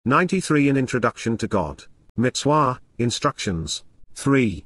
93 An Introduction to God. Mitswah, Instructions. 3.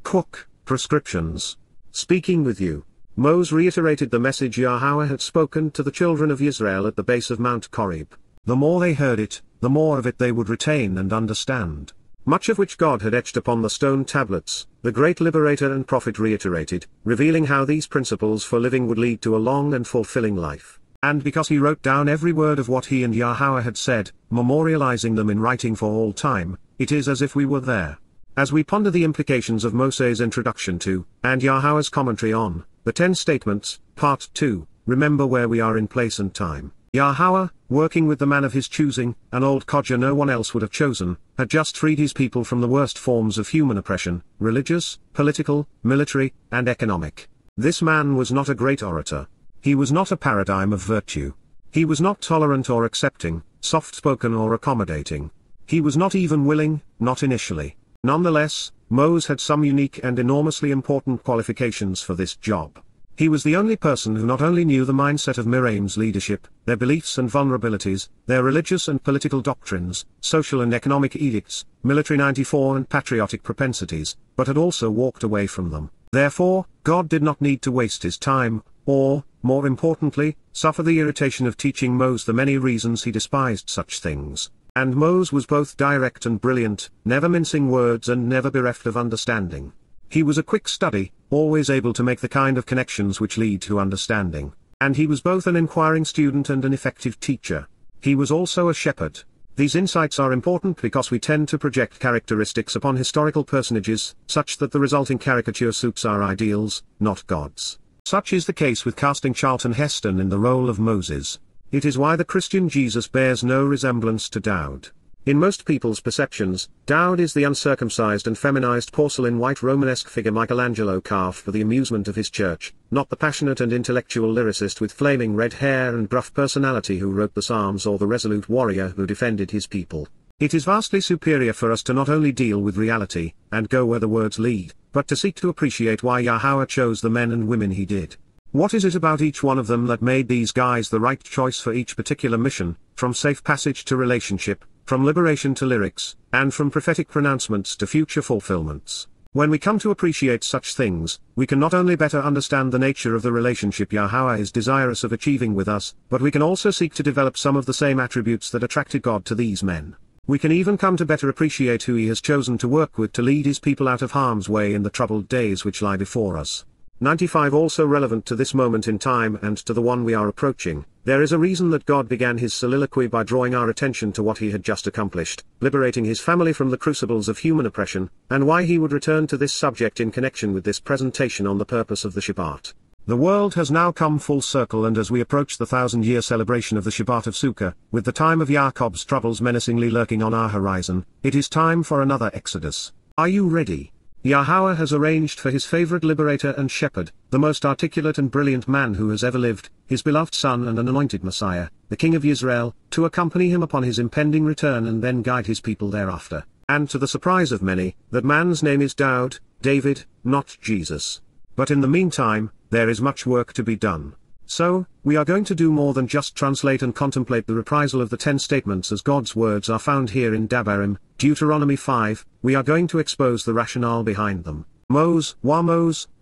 Choq, Prescriptions. Speaking with you. Moses reiterated the message Yahowah had spoken to the children of Yisrael at the base of Mount Choreb. The more they heard it, the more of it they would retain and understand. Much of which God had etched upon the stone tablets, the great liberator and prophet reiterated, revealing how these principles for living would lead to a long and fulfilling life. And because he wrote down every word of what he and Yahowah had said, memorializing them in writing for all time, it is as if we were there. As we ponder the implications of Moseh's introduction to, and Yahowah's commentary on, the 10 Statements, Part 2, remember where we are in place and time. Yahowah, working with the man of his choosing, an old codger no one else would have chosen, had just freed his people from the worst forms of human oppression, religious, political, military, and economic. This man was not a great orator. He was not a paradigm of virtue. He was not tolerant or accepting, soft-spoken or accommodating. He was not even willing, not initially. Nonetheless, Moses had some unique and enormously important qualifications for this job. He was the only person who not only knew the mindset of Miriam's leadership, their beliefs and vulnerabilities, their religious and political doctrines, social and economic edicts, military 94 and patriotic propensities, but had also walked away from them. Therefore, God did not need to waste his time, or, more importantly, suffer the irritation of teaching Moses the many reasons he despised such things. And Moses was both direct and brilliant, never mincing words and never bereft of understanding. He was a quick study, always able to make the kind of connections which lead to understanding. And he was both an inquiring student and an effective teacher. He was also a shepherd. These insights are important because we tend to project characteristics upon historical personages, such that the resulting caricature suits our ideals, not God's. Such is the case with casting Charlton Heston in the role of Moses. It is why the Christian Jesus bears no resemblance to Daud. In most people's perceptions, Daud is the uncircumcised and feminized porcelain white Romanesque figure Michelangelo carved for the amusement of his church, not the passionate and intellectual lyricist with flaming red hair and gruff personality who wrote the Psalms or the resolute warrior who defended his people. It is vastly superior for us to not only deal with reality, and go where the words lead, but to seek to appreciate why Yahowah chose the men and women he did. What is it about each one of them that made these guys the right choice for each particular mission, from safe passage to relationship, from liberation to lyrics, and from prophetic pronouncements to future fulfillments? When we come to appreciate such things, we can not only better understand the nature of the relationship Yahowah is desirous of achieving with us, but we can also seek to develop some of the same attributes that attracted God to these men. We can even come to better appreciate who he has chosen to work with to lead his people out of harm's way in the troubled days which lie before us. 95 Also relevant to this moment in time and to the one we are approaching, there is a reason that God began his soliloquy by drawing our attention to what he had just accomplished, liberating his family from the crucibles of human oppression, and why he would return to this subject in connection with this presentation on the purpose of the Shabat. The world has now come full circle, and as we approach the 1,000-year celebration of the Shabat of Sukkah, with the time of Jacob's troubles menacingly lurking on our horizon, it is time for another exodus. Are you ready? Yahowah has arranged for his favorite liberator and shepherd, the most articulate and brilliant man who has ever lived, his beloved son and an anointed Messiah, the King of Yisrael, to accompany him upon his impending return and then guide his people thereafter. And to the surprise of many, that man's name is David, not Jesus. But in the meantime, there is much work to be done. So, we are going to do more than just translate and contemplate the reprisal of the 10 statements as God's words are found here in Dabarym, Deuteronomy 5, we are going to expose the rationale behind them. Moses,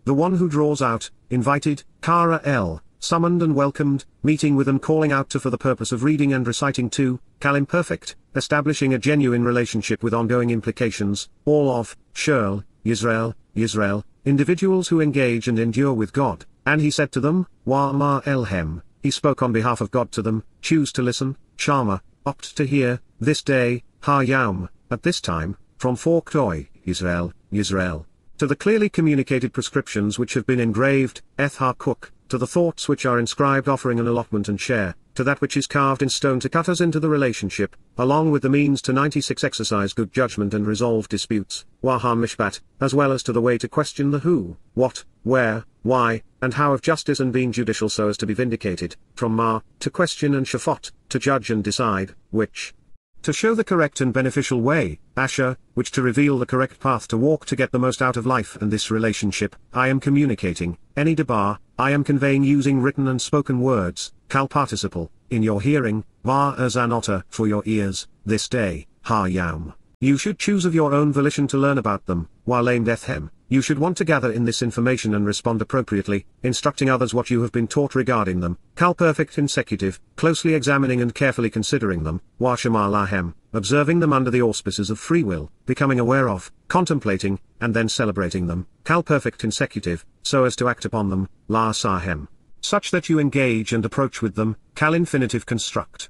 the one who draws out, invited, Kara summoned and welcomed, meeting with and calling out to for the purpose of reading and reciting to, Kalim perfect, establishing a genuine relationship with ongoing implications, all of, Shirl, Yisrael, individuals who engage and endure with God. And he said to them, Wa Elhem, he spoke on behalf of God to them, choose to listen, Shama, opt to hear, this day, Ha Yaum, at this time, from forked oi, Yisrael, to the clearly communicated prescriptions which have been engraved, Eth Ha Choq, to the thoughts which are inscribed offering an allotment and share, to that which is carved in stone to cut us into the relationship, along with the means to 96 exercise good judgment and resolve disputes, Waham Mishpat, as well as to the way to question the who, what, where, why, and how of justice and being judicial so as to be vindicated, from Ma, to question and Shafot, to judge and decide, which, to show the correct and beneficial way, Asher, which to reveal the correct path to walk to get the most out of life and this relationship, I am communicating, any Dabar, I am conveying using written and spoken words, Kal participle, in your hearing, Va as an otter for your ears, this day, Ha Yam. You should choose of your own volition to learn about them, while aimed ethem. You should want to gather in this information and respond appropriately, instructing others what you have been taught regarding them. Kal perfect consecutive, closely examining and carefully considering them, Wa Shema Lahem, observing them under the auspices of free will, becoming aware of, contemplating, and then celebrating them. Kal perfect consecutive, so as to act upon them, La Sahem, such that you engage and approach with them. Kal infinitive construct.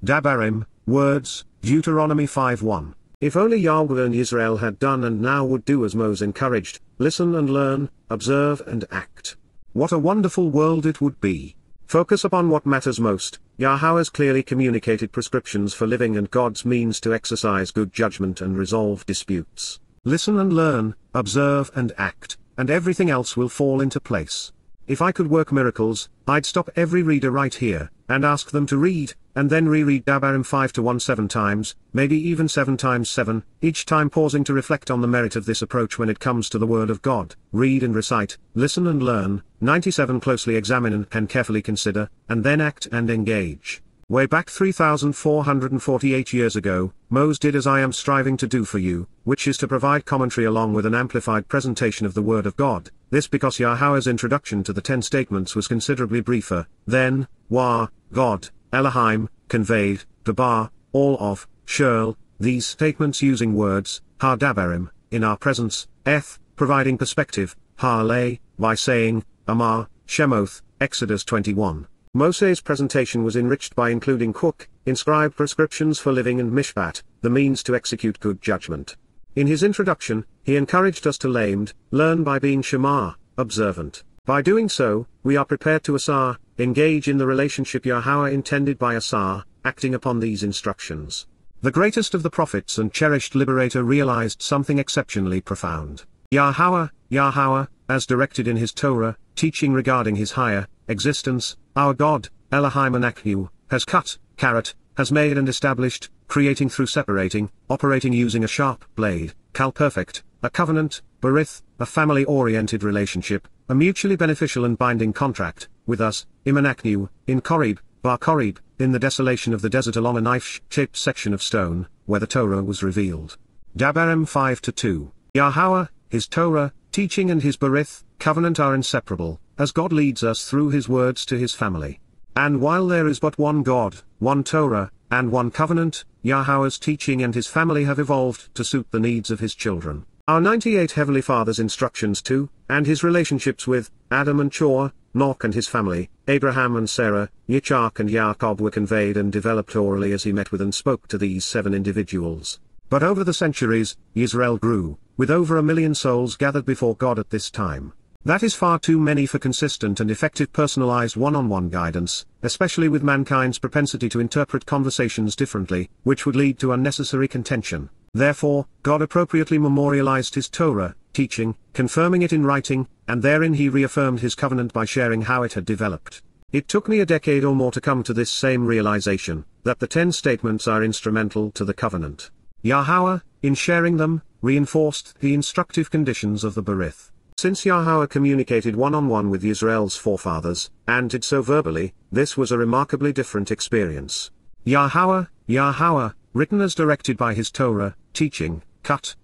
Dabarym, words, Deuteronomy 5:1. If only Yowbel and Yisrael had done and now would do as Moses encouraged, listen and learn, observe and act. What a wonderful world it would be. Focus upon what matters most. Yahowah's clearly communicated prescriptions for living and God's means to exercise good judgment and resolve disputes. Listen and learn, observe and act, and everything else will fall into place. If I could work miracles, I'd stop every reader right here, and ask them to read, and then reread Dabarym 5:1 7 times, maybe even 7 times 7, each time pausing to reflect on the merit of this approach when it comes to the Word of God. Read and recite, listen and learn. 97 Closely examine and carefully consider, and then act and engage. Way back 3,448 years ago, Moses did as I am striving to do for you, which is to provide commentary along with an amplified presentation of the Word of God. This because Yahowah's introduction to the 10 statements was considerably briefer. Then, Wa, God, Elohim, conveyed, Dabar, all of, Shirl, these statements using words, Ha Dabarym, in our presence, Eth, providing perspective, Ha Lay, by saying, Amar, Shemoth, Exodus 21. Moseh's presentation was enriched by including Choq, inscribed prescriptions for living and Mishpat, the means to execute good judgment. In his introduction, he encouraged us to learn by being Shema, observant. By doing so, we are prepared to Asar, engage in the relationship Yahowah intended by Asar, acting upon these instructions. The greatest of the prophets and cherished liberator realized something exceptionally profound. Yahowah, as directed in his Torah, teaching regarding his higher existence, our God, Elohim Anakhu, has cut, has made and established, creating through separating, operating using a sharp blade, Kal perfect, a covenant, Barith, a family-oriented relationship, a mutually beneficial and binding contract, with us, Imanakhu, in Choreb, Bar Choreb, in the desolation of the desert along a knife-shaped section of stone, where the Torah was revealed. Dabarym 5:2. Yahowah, his Torah, teaching and his Barith, covenant are inseparable, as God leads us through his words to his family. And while there is but one God, one Torah, and one covenant, Yahowah's teaching and his family have evolved to suit the needs of his children. Our 98 Heavenly Father's instructions to, and his relationships with, Adam and Choq, Noach and his family, Abraham and Sarah, Yitzhak and Yaakov were conveyed and developed orally as he met with and spoke to these 7 individuals. But over the centuries, Israel grew, with over 1 million souls gathered before God at this time. That is far too many for consistent and effective personalized one-on-one guidance, especially with mankind's propensity to interpret conversations differently, which would lead to unnecessary contention. Therefore, God appropriately memorialized his Torah, teaching, confirming it in writing, and therein he reaffirmed his covenant by sharing how it had developed. It took me a decade or more to come to this same realization, that the 10 statements are instrumental to the covenant. Yahowah, in sharing them, reinforced the instructive conditions of the Barith. Since Yahowah communicated one-on-one with Israel's forefathers, and did so verbally, this was a remarkably different experience. Yahowah, written as directed by his Torah, teaching, cut,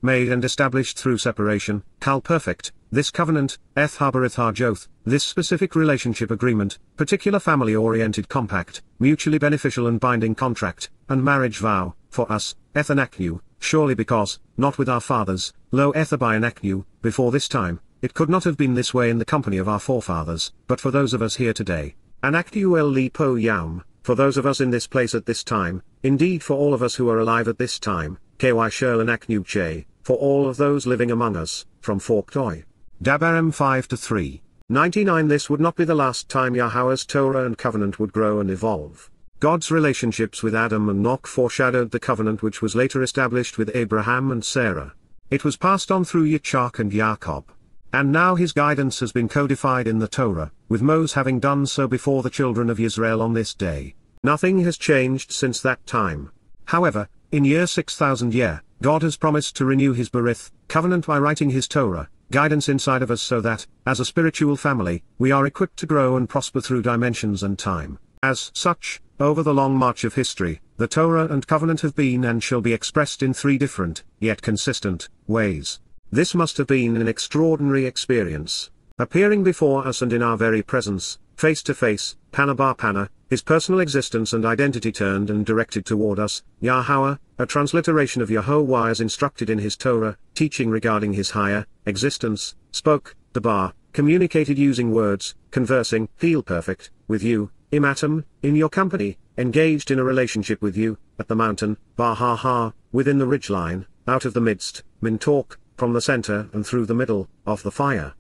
made and established through separation, Kal perfect, this covenant, Eth ha-barith ha-joth, this specific relationship agreement, particular family-oriented compact, mutually beneficial and binding contract, and marriage vow, for us, Eth Anakhu, surely because, not with our fathers, lo Ethabai Anakhu, before this time, it could not have been this way in the company of our forefathers, but for those of us here today. Anakhu el li po yam, for those of us in this place at this time, indeed for all of us who are alive at this time, ky shel Anakhu che, for all of those living among us, from Forktoi. Dabarym 5:3. 99 This would not be the last time Yahowah's Torah and covenant would grow and evolve. God's relationships with Adam and Noach foreshadowed the covenant which was later established with Abraham and Sarah. It was passed on through Yitzhak and Yaakov. And now his guidance has been codified in the Torah, with Moses having done so before the children of Yisrael on this day. Nothing has changed since that time. However, in year 6000 God has promised to renew his Barith, covenant by writing his Torah, guidance inside of us so that, as a spiritual family, we are equipped to grow and prosper through dimensions and time. As such, over the long march of history, the Torah and Covenant have been and shall be expressed in three different, yet consistent, ways. This must have been an extraordinary experience. Appearing before us and in our very presence, face to face, panna bar panna, his personal existence and identity turned and directed toward us, Yahowah, a transliteration of Yahowah as instructed in his Torah, teaching regarding his higher existence, spoke, Dabar, communicated using words, conversing, feel perfect, with you, imatum, in your company, engaged in a relationship with you, at the mountain, Bah-ha-ha, within the ridgeline, out of the midst, min talk, from the center and through the middle, of the fire.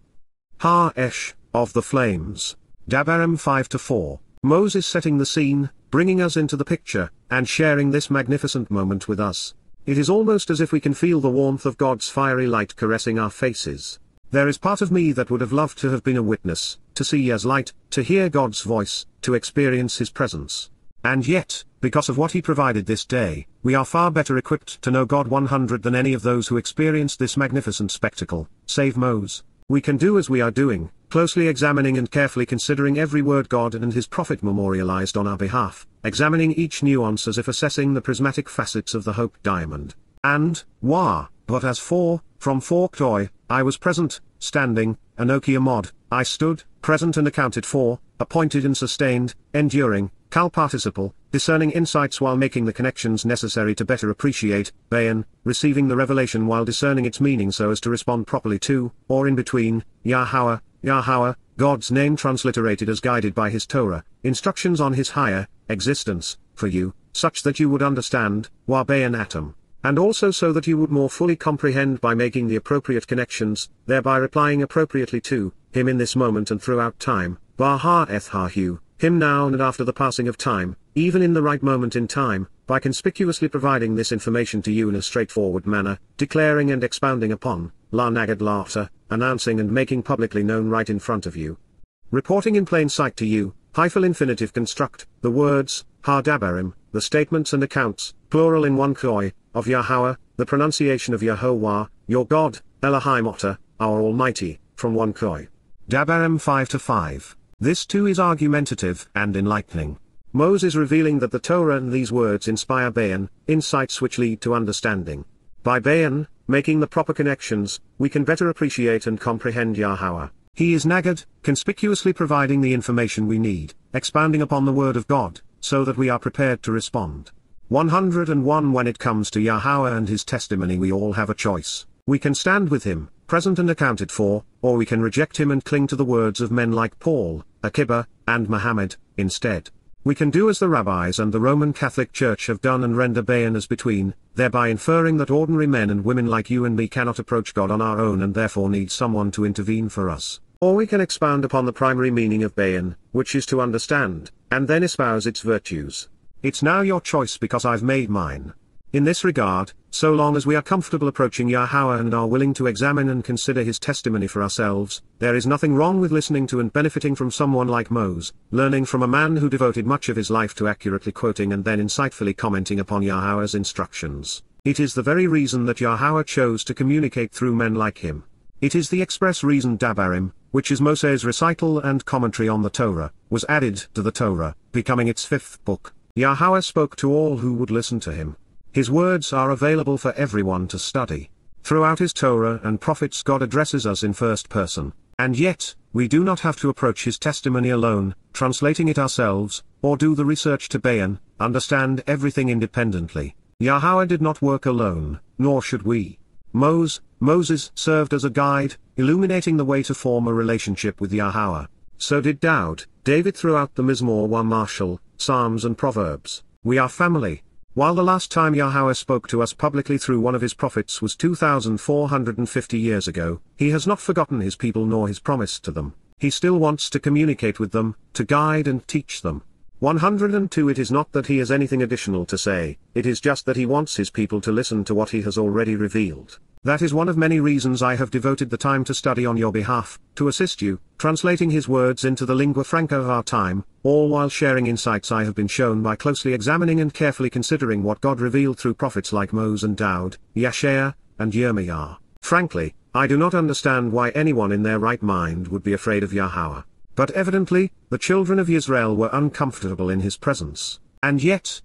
Ha-esh, of the flames. Dabarym 5-4. Moses setting the scene, bringing us into the picture, and sharing this magnificent moment with us. It is almost as if we can feel the warmth of God's fiery light caressing our faces. There is part of me that would have loved to have been a witness, to see as light, to hear God's voice, to experience His presence. And yet, because of what He provided this day, we are far better equipped to know God 100 than any of those who experienced this magnificent spectacle, save Moses. We can do as we are doing, closely examining and carefully considering every word God and His prophet memorialized on our behalf, examining each nuance as if assessing the prismatic facets of the hope diamond. And, but as for, from forked oi, I was present, standing, Anoki Amod, I stood, present and accounted for, appointed and sustained, enduring, cal participle, discerning insights while making the connections necessary to better appreciate, bayan, receiving the revelation while discerning its meaning so as to respond properly to, or in between, Yahowah, God's name transliterated as guided by His Torah, instructions on His higher existence, for you, such that you would understand, bayan atom. And also so that you would more fully comprehend by making the appropriate connections, thereby replying appropriately to Him in this moment and throughout time, Him now and after the passing of time, even in the right moment in time, by conspicuously providing this information to you in a straightforward manner, declaring and expounding upon, la nagad laughter, announcing and making publicly known right in front of you. Reporting in plain sight to you, hyphal infinitive construct, the words, Dabarym, the statements and accounts, plural in one koi, of Yahowah, the pronunciation of Yahowah, your God, Elohim Otter, our Almighty, from one koi. Dabarym 5-5. This too is argumentative and enlightening. Moses revealing that the Torah and these words inspire bayan, insights which lead to understanding. By bayan, making the proper connections, we can better appreciate and comprehend Yahowah. He is nagad, conspicuously providing the information we need, expounding upon the word of God, so that we are prepared to respond. 101 When it comes to Yahowah and His testimony we all have a choice. We can stand with Him, present and accounted for, or we can reject Him and cling to the words of men like Paul, Akiba, and Muhammad, instead. We can do as the rabbis and the Roman Catholic Church have done and render bayan as between, thereby inferring that ordinary men and women like you and me cannot approach God on our own and therefore need someone to intervene for us. Or we can expound upon the primary meaning of bayan, which is to understand, and then espouse its virtues. It's now your choice because I've made mine. In this regard, so long as we are comfortable approaching Yahowah and are willing to examine and consider His testimony for ourselves, there is nothing wrong with listening to and benefiting from someone like Moses, learning from a man who devoted much of his life to accurately quoting and then insightfully commenting upon Yahowah's instructions. It is the very reason that Yahowah chose to communicate through men like him. It is the express reason Dabarym, which is Moseh's recital and commentary on the Torah, was added to the Torah, becoming its fifth book. Yahowah spoke to all who would listen to Him. His words are available for everyone to study. Throughout His Torah and prophets God addresses us in first person, and yet, we do not have to approach His testimony alone, translating it ourselves, or do the research to bayan, understand everything independently. Yahowah did not work alone, nor should we. Moses served as a guide, illuminating the way to form a relationship with Yahowah. So did David throughout the Mizmor Marshal, Psalms and Proverbs. We are family. While the last time Yahowah spoke to us publicly through one of His prophets was 2,450 years ago, He has not forgotten His people nor His promise to them. He still wants to communicate with them, to guide and teach them. 102 It is not that He has anything additional to say, it is just that He wants His people to listen to what He has already revealed. That is one of many reasons I have devoted the time to study on your behalf, to assist you, translating His words into the lingua franca of our time, all while sharing insights I have been shown by closely examining and carefully considering what God revealed through prophets like Moses and Daud, Yeshaya, and Yirmiyah. Frankly, I do not understand why anyone in their right mind would be afraid of Yahowah. But evidently, the children of Yisrael were uncomfortable in his presence. And yet,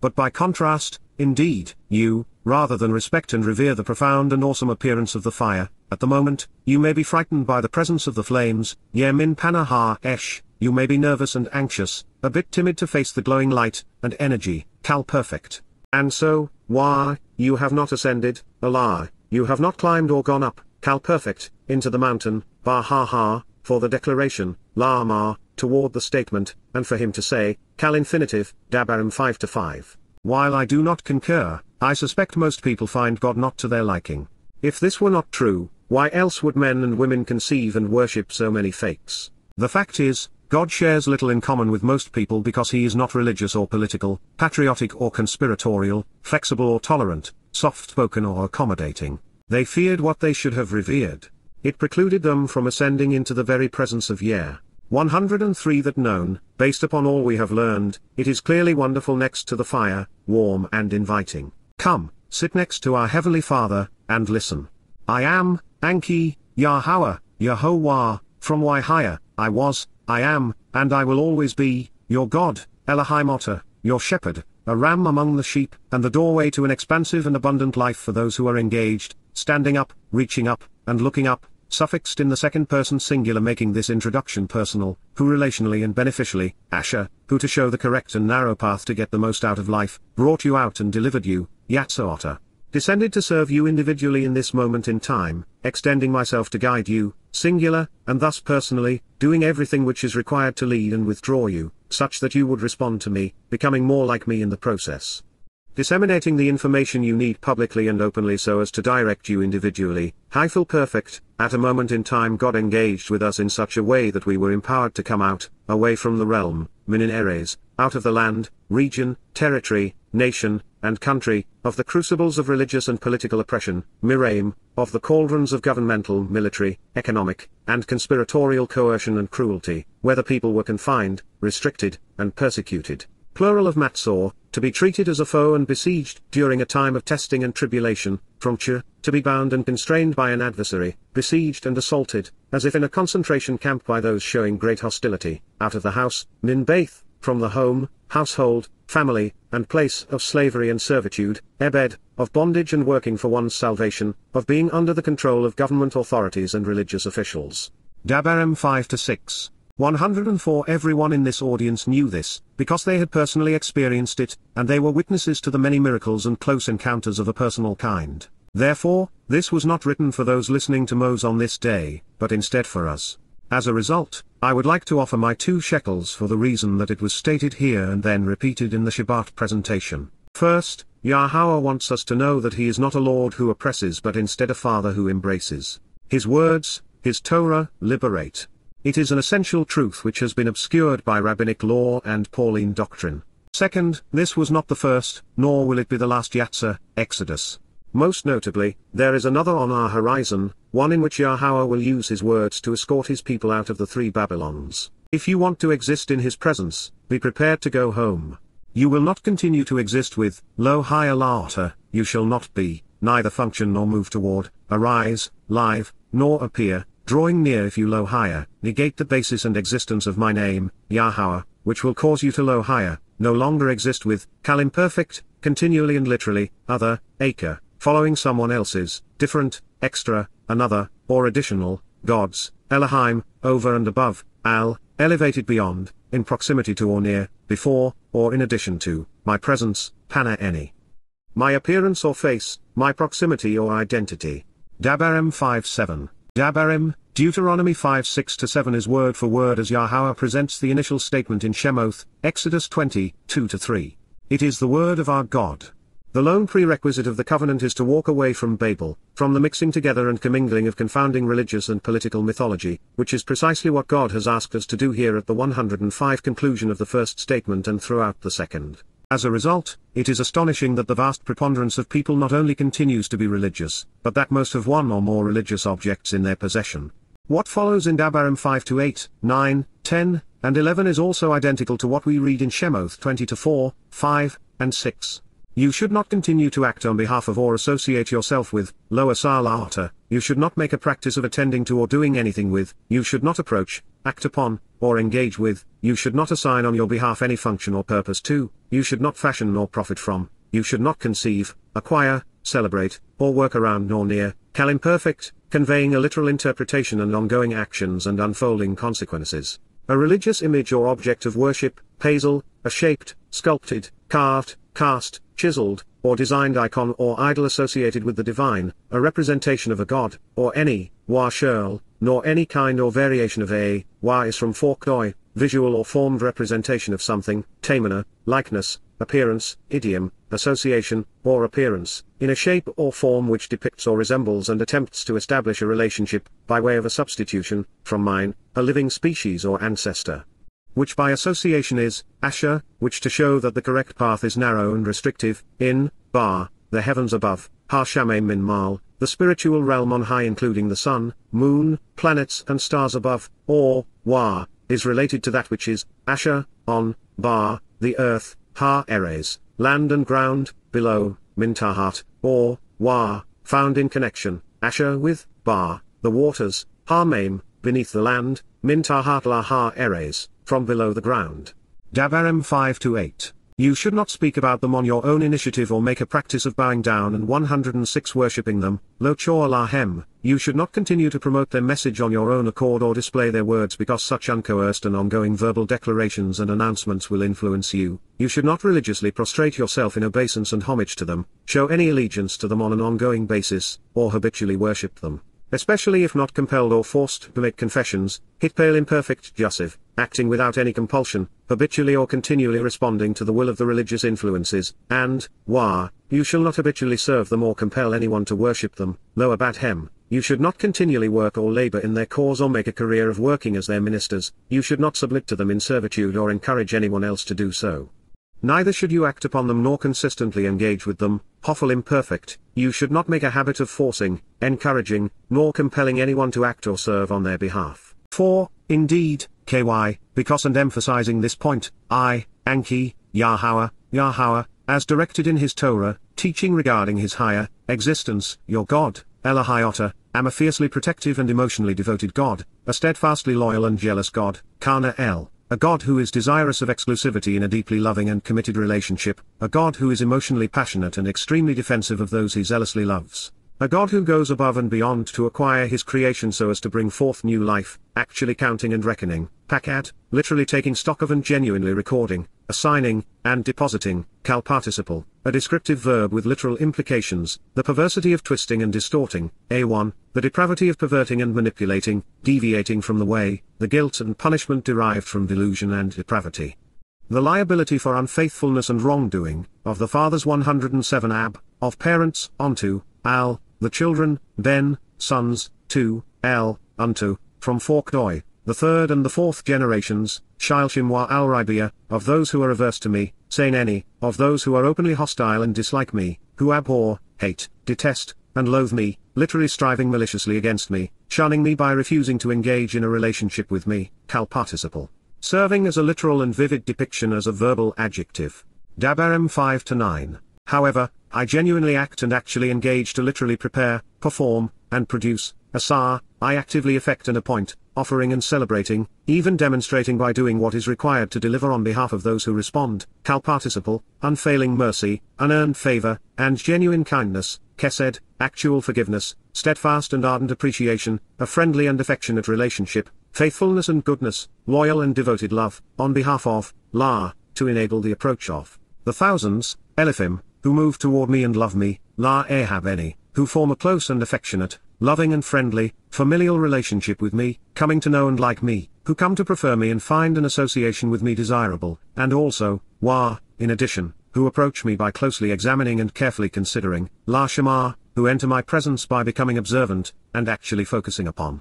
but by contrast, indeed, you, rather than respect and revere the profound and awesome appearance of the fire, at the moment, you may be frightened by the presence of the flames, min panah esh, you may be nervous and anxious, a bit timid to face the glowing light, and energy, Kal perfect. And so, why, you have not ascended, Allah, you have not climbed or gone up, Kal perfect, into the mountain, for the declaration, Lama, toward the statement, and for him to say, Kal infinitive, Dabarym 5-5. While I do not concur, I suspect most people find God not to their liking. If this were not true, why else would men and women conceive and worship so many fakes? The fact is, God shares little in common with most people because he is not religious or political, patriotic or conspiratorial, flexible or tolerant, soft-spoken or accommodating. They feared what they should have revered. It precluded them from ascending into the very presence of Yah. 103 that known, based upon all we have learned, it is clearly wonderful next to the fire, warm and inviting. Come, sit next to our Heavenly Father, and listen. I am, Anki, Yahowah, Yahowah, from YYV, I was, I am, and I will always be, your God, Elohim Otter, your shepherd, a ram among the sheep, and the doorway to an expansive and abundant life for those who are engaged, standing up, reaching up, and looking up, suffixed in the second person singular, making this introduction personal, who relationally and beneficially, Asher, who to show the correct and narrow path to get the most out of life, brought you out and delivered you, Yatsa, descended to serve you individually in this moment in time, extending myself to guide you, singular, and thus personally, doing everything which is required to lead and withdraw you, such that you would respond to me, becoming more like me in the process. Disseminating the information you need publicly and openly so as to direct you individually, Haifil perfect, at a moment in time God engaged with us in such a way that we were empowered to come out, away from the realm, Minin Eres, out of the land, region, territory, nation, and country, of the crucibles of religious and political oppression, Miraim, of the cauldrons of governmental, military, economic, and conspiratorial coercion and cruelty, where the people were confined, restricted, and persecuted. Plural of Matzor, to be treated as a foe and besieged during a time of testing and tribulation, from to be bound and constrained by an adversary, besieged and assaulted, as if in a concentration camp by those showing great hostility, out of the house, Min Baith, from the home, household, family, and place of slavery and servitude, Ebed, of bondage and working for one's salvation, of being under the control of government authorities and religious officials. Dabarym 5-6. 104 Everyone in this audience knew this, because they had personally experienced it, and they were witnesses to the many miracles and close encounters of a personal kind. Therefore, this was not written for those listening to Moses on this day, but instead for us. As a result, I would like to offer my 2 shekels for the reason that it was stated here and then repeated in the Shabat presentation. First, Yahowah wants us to know that he is not a Lord who oppresses but instead a Father who embraces. His words, his Torah, liberate. It is an essential truth which has been obscured by rabbinic law and Pauline doctrine. Second, this was not the first, nor will it be the last Yatsa, Exodus. Most notably, there is another on our horizon, one in which Yahowah will use his words to escort his people out of the 3 Babylons. If you want to exist in his presence, be prepared to go home. You will not continue to exist with, lo higher laata, you shall not be, neither function nor move toward, arise, live, nor appear, drawing near if you lo higher, negate the basis and existence of my name, Yahowah, which will cause you to lo higher, no longer exist with, Kal imperfect, continually and literally, other, acre, following someone else's, different, extra, another, or additional, gods, Elohim, over and above, al, elevated beyond, in proximity to or near, before, or in addition to, my presence, pana any. My appearance or face, my proximity or identity. Dabarym 5-7. Dabarym, Deuteronomy 5:6-7 is word for word as Yahowah presents the initial statement in Shemoth, Exodus 20, 2-3. It is the word of our God. The lone prerequisite of the covenant is to walk away from Babel, from the mixing together and commingling of confounding religious and political mythology, which is precisely what God has asked us to do here at the 105 conclusion of the first statement and throughout the second. As a result, it is astonishing that the vast preponderance of people not only continues to be religious, but that most have one or more religious objects in their possession. What follows in Dabarym 5-8, 9, 10, and 11 is also identical to what we read in Shemoth 20-4, 5, and 6. You should not continue to act on behalf of or associate yourself with, lower salata, you should not make a practice of attending to or doing anything with, you should not approach, act upon, or engage with, you should not assign on your behalf any function or purpose to, you should not fashion nor profit from, you should not conceive, acquire, celebrate, or work around nor near, imperfect, conveying a literal interpretation and ongoing actions and unfolding consequences. A religious image or object of worship, hazel, a shaped, sculpted, carved, cast, chiseled, or designed icon or idol associated with the divine, a representation of a god, or any, YYV2C3, nor any kind or variation of a, Y is from forkdoi, visual or formed representation of something, tamana, likeness, appearance, idiom, association, or appearance, in a shape or form which depicts or resembles and attempts to establish a relationship, by way of a substitution, from mine, a living species or ancestor. Which by association is, Asher, which to show that the correct path is narrow and restrictive, in, Bar, the heavens above, Hashamay min Mal, the spiritual realm on high including the sun, moon, planets and stars above, or, Wa, is related to that which is, Asher, on, Bar, the earth, Ha Eres, land and ground, below, Mintahat, or, Wa, found in connection, Asher with, Bar, the waters, Ha Maim, beneath the land, Mintahat la Ha Eres, from below the ground. Dabarym 5-8. You should not speak about them on your own initiative or make a practice of bowing down and 106 worshipping them, lo chor lahem, you should not continue to promote their message on your own accord or display their words because such uncoerced and ongoing verbal declarations and announcements will influence you. You should not religiously prostrate yourself in obeisance and homage to them, show any allegiance to them on an ongoing basis, or habitually worship them. Especially if not compelled or forced to make confessions, hitpale imperfect jussive, acting without any compulsion, habitually or continually responding to the will of the religious influences, and, Wa, you shall not habitually serve them or compel anyone to worship them, lo abad hem, you should not continually work or labor in their cause or make a career of working as their ministers, you should not submit to them in servitude or encourage anyone else to do so. Neither should you act upon them nor consistently engage with them, hoffel imperfect, you should not make a habit of forcing, encouraging, nor compelling anyone to act or serve on their behalf. For, indeed, ky, because and emphasizing this point, Anki, Yahowah, as directed in his Torah, teaching regarding his higher existence, your God, Elohayota, am a fiercely protective and emotionally devoted God, a steadfastly loyal and jealous God, Kana El. A God who is desirous of exclusivity in a deeply loving and committed relationship, a God who is emotionally passionate and extremely defensive of those he zealously loves. A God who goes above and beyond to acquire his creation so as to bring forth new life, actually counting and reckoning, pakad, literally taking stock of and genuinely recording, assigning, and depositing, kal participle, a descriptive verb with literal implications, the perversity of twisting and distorting, a1, the depravity of perverting and manipulating, deviating from the way, the guilt and punishment derived from delusion and depravity. The liability for unfaithfulness and wrongdoing, of the fathers 107 ab, of parents, onto, al, the children, ben, sons, to, el, unto, from forkdoi, the third and the fourth generations, shilshim wa al-ribia, of those who are averse to me, sain any, of those who are openly hostile and dislike me, who abhor, hate, detest, and loathe me, literally striving maliciously against me, shunning me by refusing to engage in a relationship with me, kal participle. Serving as a literal and vivid depiction as a verbal adjective. Dabarym 5-9. However, I genuinely act and actually engage to literally prepare, perform, and produce, asar, I actively effect and appoint, offering and celebrating, even demonstrating by doing what is required to deliver on behalf of those who respond, kal participle, unfailing mercy, unearned favor, and genuine kindness, kesed, actual forgiveness, steadfast and ardent appreciation, a friendly and affectionate relationship, faithfulness and goodness, loyal and devoted love, on behalf of, la, to enable the approach of, the thousands, Eliphim, who move toward me and love me, la ehab any, who form a close and affectionate, loving and friendly, familial relationship with me, coming to know and like me, who come to prefer me and find an association with me desirable, and also, wa, in addition, who approach me by closely examining and carefully considering, la shema, who enter my presence by becoming observant, and actually focusing upon,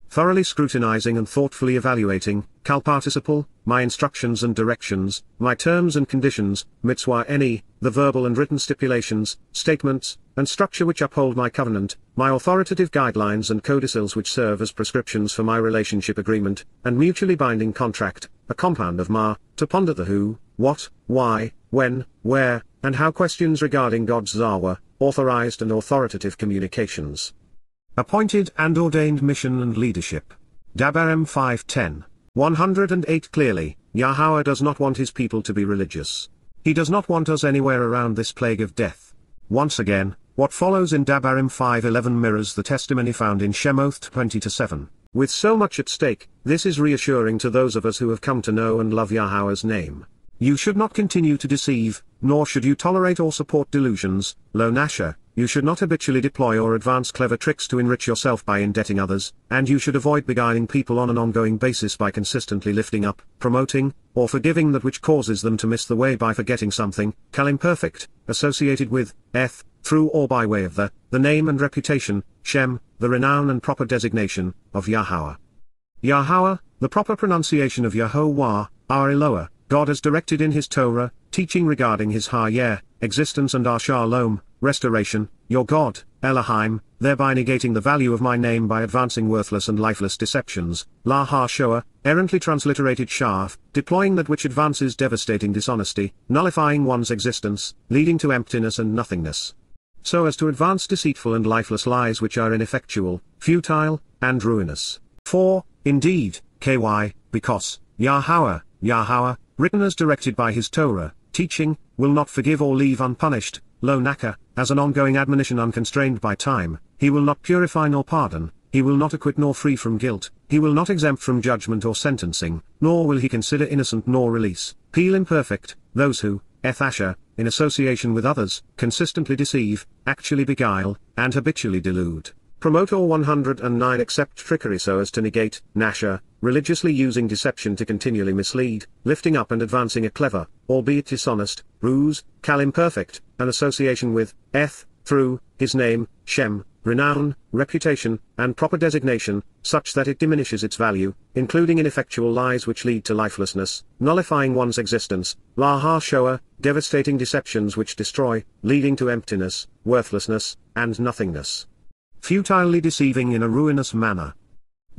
thoroughly scrutinizing and thoughtfully evaluating, kal participle, my instructions and directions, my terms and conditions, Mitswah any, the verbal and written stipulations, statements, and structure which uphold my covenant, my authoritative guidelines and codicils which serve as prescriptions for my relationship agreement, and mutually binding contract, a compound of ma, to ponder the who, what, why, when, where, and how questions regarding God's Zawah, authorized and authoritative communications. Appointed and ordained mission and leadership. Dabarym 5:10. 108 Clearly, Yahowah does not want his people to be religious. He does not want us anywhere around this plague of death. Once again, what follows in Dabarym 5:11 mirrors the testimony found in Shemoth 20-7. With so much at stake, this is reassuring to those of us who have come to know and love Yahowah's name. You should not continue to deceive, nor should you tolerate or support delusions. Lo Nasha, you should not habitually deploy or advance clever tricks to enrich yourself by indebting others, and you should avoid beguiling people on an ongoing basis by consistently lifting up, promoting, or forgiving that which causes them to miss the way by forgetting something, imperfect, associated with, through or by way of the name and reputation, Shem, the renown and proper designation, of Yahowah. Yahowah, the proper pronunciation of Yahowah, our Eloah, God has directed in his Torah, teaching regarding his Hayeh, existence and our Shalom, restoration, your God, Elohim, thereby negating the value of my name by advancing worthless and lifeless deceptions, La Ha-Shoah, errantly transliterated Shaf, deploying that which advances devastating dishonesty, nullifying one's existence, leading to emptiness and nothingness. So as to advance deceitful and lifeless lies which are ineffectual, futile, and ruinous. For, indeed, because, Yahowah, written as directed by his Torah, teaching, will not forgive or leave unpunished, lo naka, as an ongoing admonition unconstrained by time, he will not purify nor pardon, he will not acquit nor free from guilt, he will not exempt from judgment or sentencing, nor will he consider innocent nor release, Peel imperfect, those who, Asher, in association with others, consistently deceive, actually beguile, and habitually delude. Promote or 109 accept trickery so as to negate, Nasha, religiously using deception to continually mislead, lifting up and advancing a clever, albeit dishonest, ruse, imperfect, an association with, through, his name, Shem, renown, reputation, and proper designation, such that it diminishes its value, including ineffectual lies which lead to lifelessness, nullifying one's existence, La Ha-Shoah, devastating deceptions which destroy, leading to emptiness, worthlessness, and nothingness. Futilely deceiving in a ruinous manner.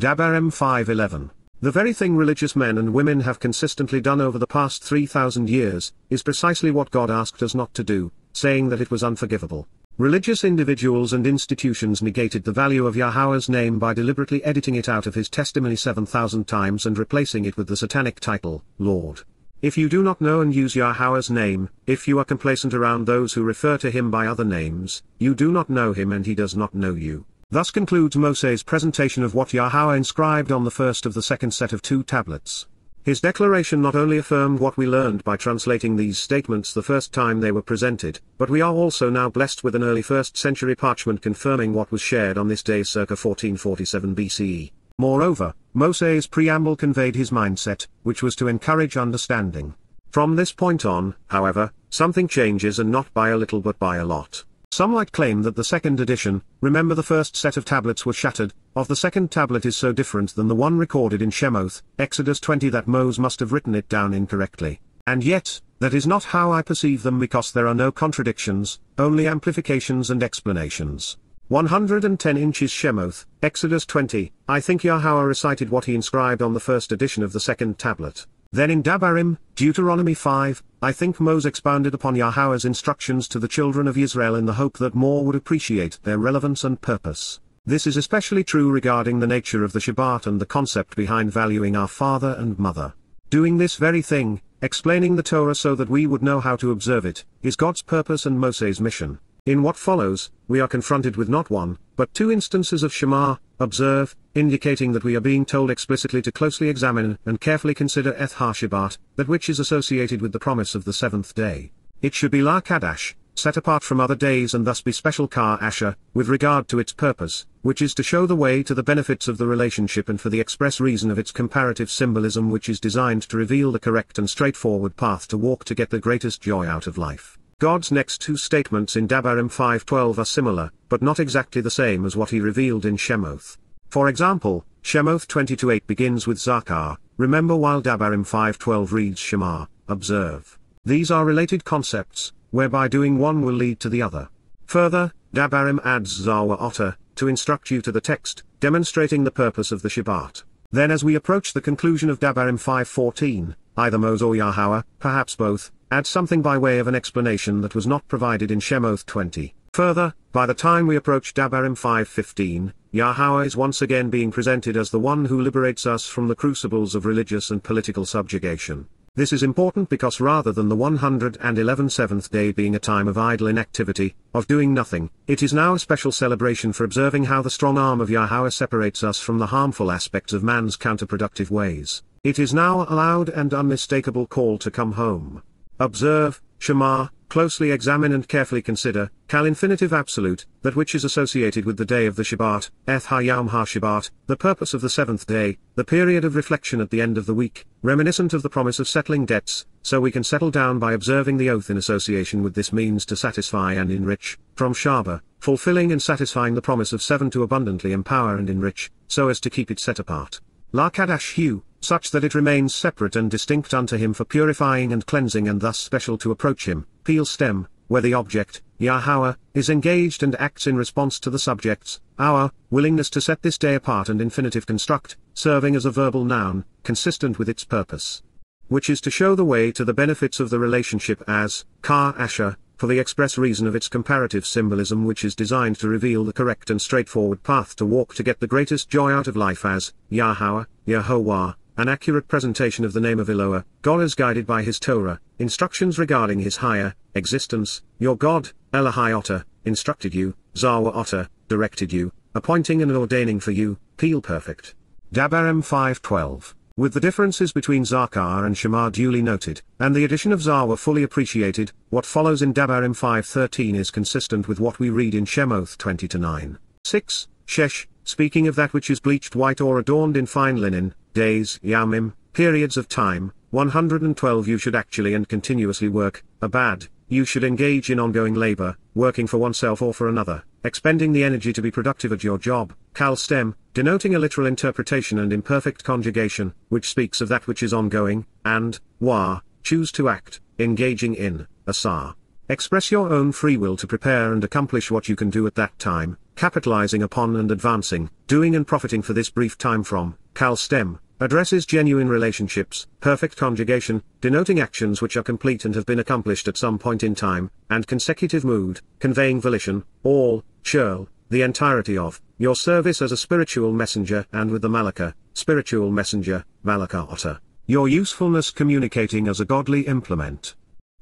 Dabarym 5:11. The very thing religious men and women have consistently done over the past 3,000 years, is precisely what God asked us not to do, saying that it was unforgivable. Religious individuals and institutions negated the value of Yahowah's name by deliberately editing it out of his testimony 7,000 times and replacing it with the satanic title, Lord. If you do not know and use Yahowah's name, if you are complacent around those who refer to him by other names, you do not know him and he does not know you. Thus concludes Moseh's presentation of what Yahowah inscribed on the first of the second set of 2 tablets. His declaration not only affirmed what we learned by translating these statements the first time they were presented, but we are also now blessed with an early 1st century parchment confirming what was shared on this day circa 1447 BCE. Moreover, Moseh's preamble conveyed his mindset, which was to encourage understanding. From this point on, however, something changes, and not by a little but by a lot. Some might claim that the second edition, remember the first set of tablets were shattered, of the second tablet is so different than the one recorded in Shemoth, Exodus 20, that Moses must have written it down incorrectly. And yet, that is not how I perceive them, because there are no contradictions, only amplifications and explanations. 110 inches Shemoth, Exodus 20, I think Yahowah recited what he inscribed on the first edition of the second tablet. Then in Dabarym, Deuteronomy 5, I think Moses expounded upon Yahowah's instructions to the children of Yisrael in the hope that more would appreciate their relevance and purpose. This is especially true regarding the nature of the Shabat and the concept behind valuing our father and mother. Doing this very thing, explaining the Torah so that we would know how to observe it, is God's purpose and Moseh's mission. In what follows, we are confronted with not one, but 2 instances of Shema, observe, indicating that we are being told explicitly to closely examine and carefully consider Ha-Shabat, that which is associated with the promise of the 7th day. It should be La Kadash, set apart from other days, and thus be special Ka Asher, with regard to its purpose, which is to show the way to the benefits of the relationship, and for the express reason of its comparative symbolism, which is designed to reveal the correct and straightforward path to walk to get the greatest joy out of life. God's next 2 statements in Dabarym 5:12 are similar, but not exactly the same as what he revealed in Shemoth. For example, Shemoth 20-8 begins with Zakar, remember, while Dabarym 5:12 reads Shema, observe. These are related concepts, whereby doing one will lead to the other. Further, Dabarym adds Zawah Otter, to instruct you to the text, demonstrating the purpose of the Shabat. Then as we approach the conclusion of Dabarym 5:14, either Moses or Yahowah, perhaps both, add something by way of an explanation that was not provided in Shemoth 20. Further, by the time we approach Dabarym 5:15, Yahowah is once again being presented as the one who liberates us from the crucibles of religious and political subjugation. This is important because rather than the 111th seventh day being a time of idle inactivity, of doing nothing, it is now a special celebration for observing how the strong arm of Yahowah separates us from the harmful aspects of man's counterproductive ways. It is now a loud and unmistakable call to come home. Observe, Shema, closely examine and carefully consider, Kal infinitive absolute, that which is associated with the day of the Shabat, Eth ha-Yom ha-Shabat, the purpose of the seventh day, the period of reflection at the end of the week, reminiscent of the promise of settling debts, so we can settle down by observing the oath in association with this means to satisfy and enrich, from Shabat, fulfilling and satisfying the promise of 7 to abundantly empower and enrich, so as to keep it set apart. La Kadash Hu, such that it remains separate and distinct unto him for purifying and cleansing and thus special to approach him, Peel stem, where the object, Yahowah, is engaged and acts in response to the subject's, our, willingness to set this day apart and infinitive construct, serving as a verbal noun, consistent with its purpose. Which is to show the way to the benefits of the relationship as, Ka Asher, for the express reason of its comparative symbolism which is designed to reveal the correct and straightforward path to walk to get the greatest joy out of life as, Yahowah, Yahovah, an accurate presentation of the name of Eloah, God as guided by his Torah, instructions regarding his higher existence, your God, Elohai Otter, instructed you, Zawa Otter, directed you, appointing and ordaining for you, Peel perfect. Dabarym 5:12. With the differences between Zakar and Shema duly noted, and the addition of Zawa fully appreciated, what follows in Dabarym 5:13 is consistent with what we read in Shemoth 20-9. 6. Shesh, speaking of that which is bleached white or adorned in fine linen, days, Yamim, periods of time, 112 you should actually and continuously work, Abad, you should engage in ongoing labor, working for oneself or for another, expending the energy to be productive at your job, Kal stem, denoting a literal interpretation and imperfect conjugation, which speaks of that which is ongoing, and, Wa, choose to act, engaging in, Asar. Express your own free will to prepare and accomplish what you can do at that time, capitalizing upon and advancing, doing and profiting for this brief time from, Kal stem, addresses genuine relationships, perfect conjugation, denoting actions which are complete and have been accomplished at some point in time, and consecutive mood, conveying volition, all, churl, the entirety of, your service as a spiritual messenger and with the Malaka, spiritual messenger, Malaka Otter, your usefulness communicating as a godly implement.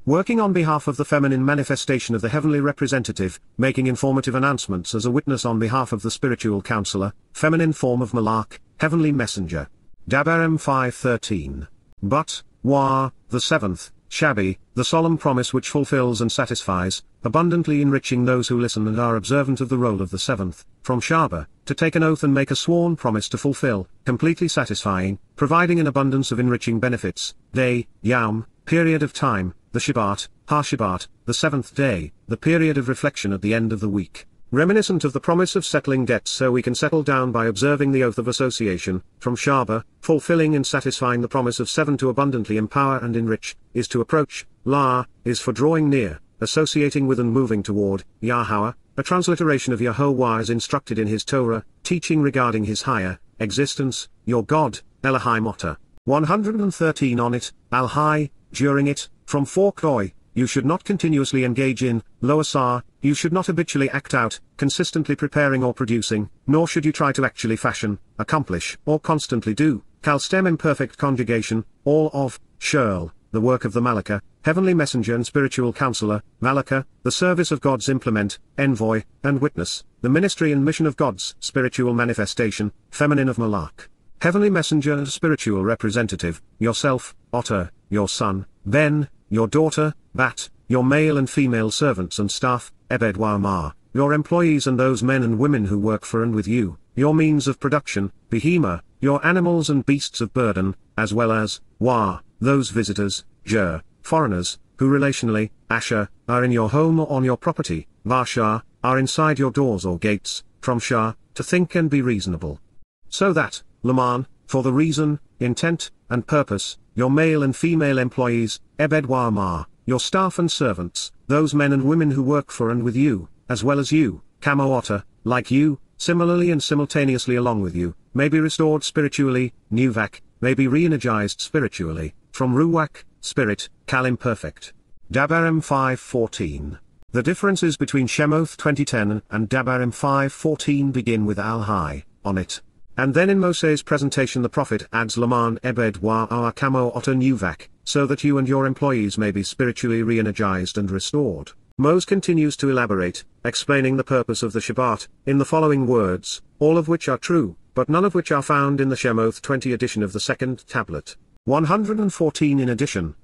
Working on behalf of the feminine manifestation of the heavenly representative, making informative announcements as a witness on behalf of the spiritual counselor, feminine form of Malak, heavenly messenger. Dabarym 5:13. But, Wa, the seventh, Shabi, the solemn promise which fulfills and satisfies, abundantly enriching those who listen and are observant of the role of the seventh, from Shabat, to take an oath and make a sworn promise to fulfill, completely satisfying, providing an abundance of enriching benefits, day, Yam, period of time, the Shabat, Ha-Shabat, the seventh day, the period of reflection at the end of the week. Reminiscent of the promise of settling debts so we can settle down by observing the oath of association, from Shabat, fulfilling and satisfying the promise of 7 to abundantly empower and enrich, is to approach, La, is for drawing near, associating with and moving toward, Yahowah, a transliteration of Yahovah as instructed in his Torah, teaching regarding his higher existence, your God, Elohai Otter. 113 on it, Al-Hai, during it, from Forkoi, you should not continuously engage in, Lo Asar, you should not habitually act out, consistently preparing or producing, nor should you try to actually fashion, accomplish, or constantly do, Kal stem imperfect conjugation, all of, Shurl, the work of the Malaka, heavenly messenger and spiritual counselor, Malaka, the service of God's implement, envoy, and witness, the ministry and mission of God's spiritual manifestation, feminine of Malak. Heavenly messenger and spiritual representative, yourself, Otter, your son, Ben, your daughter, Bat, your male and female servants and staff, Ebed Wa'amar, your employees and those men and women who work for and with you, your means of production, Behema, your animals and beasts of burden, as well as, Wa, those visitors, Jer, foreigners, who relationally, Asher, are in your home or on your property, Vashar, are inside your doors or gates, from Shah, to think and be reasonable. So that, Laman, for the reason, intent, and purpose, your male and female employees, Ebed Wa'amar, your staff and servants, those men and women who work for and with you, as well as you, Kamo Otter, like you, similarly and simultaneously along with you, may be restored spiritually, Nuvak, may be re-energized spiritually, from Ruach, spirit, Kal imperfect, Dabarym 5:14. The differences between Shemoth 20:10 and Dabarym 5:14 begin with Al-Hai, on it. And then in Moseh's presentation the prophet adds Laman Ebed wa Kamo Otan Yuvak, so that you and your employees may be spiritually re-energized and restored. Moses continues to elaborate, explaining the purpose of the Shabbat, in the following words, all of which are true, but none of which are found in the Shemoth 20 edition of the second tablet. 114 in addition,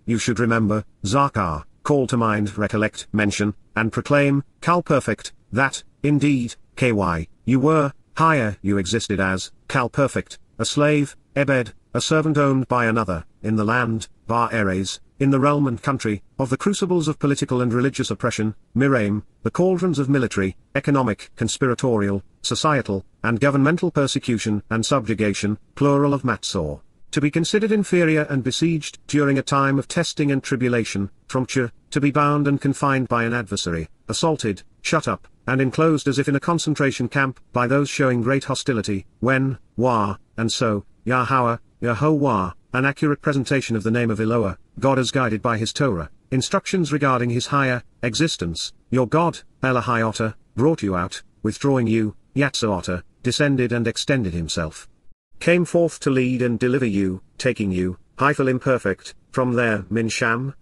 you should remember, Zakar, call to mind, recollect, mention, and proclaim, Kal perfect, that, indeed, you were, higher you existed as, Kal perfect, a slave, Ebed, a servant owned by another, in the land, Bar Eres, in the realm and country, of the crucibles of political and religious oppression, Miraim, the cauldrons of military, economic, conspiratorial, societal, and governmental persecution and subjugation, plural of Matzor. To be considered inferior and besieged during a time of testing and tribulation, from to be bound and confined by an adversary, assaulted, shut up, and enclosed as if in a concentration camp by those showing great hostility, when, and so, Yahowah, an accurate presentation of the name of Eloah, God as guided by his Torah, instructions regarding his higher existence, your God, Elohiotter, brought you out, withdrawing you, Yatzotter, descended and extended himself. Came forth to lead and deliver you, taking you, Hyphal imperfect, from there, Min Shem,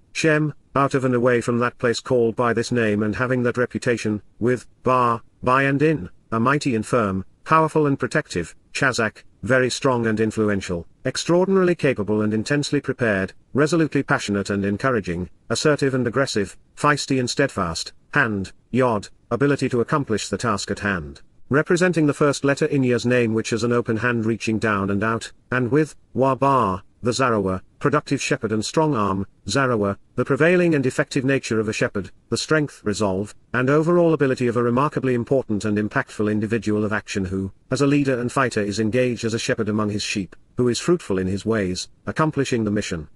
out of and away from that place called by this name and having that reputation, with, by and in, a mighty and firm, powerful and protective, Chazak, very strong and influential, extraordinarily capable and intensely prepared, resolutely passionate and encouraging, assertive and aggressive, feisty and steadfast, hand, Yod, ability to accomplish the task at hand. Representing the first letter in Yah's name which has an open hand reaching down and out, and with, the Zarawah, productive shepherd and strong arm, Zarawah, the prevailing and effective nature of a shepherd, the strength, resolve, and overall ability of a remarkably important and impactful individual of action who, as a leader and fighter is engaged as a shepherd among his sheep, who is fruitful in his ways, accomplishing the mission.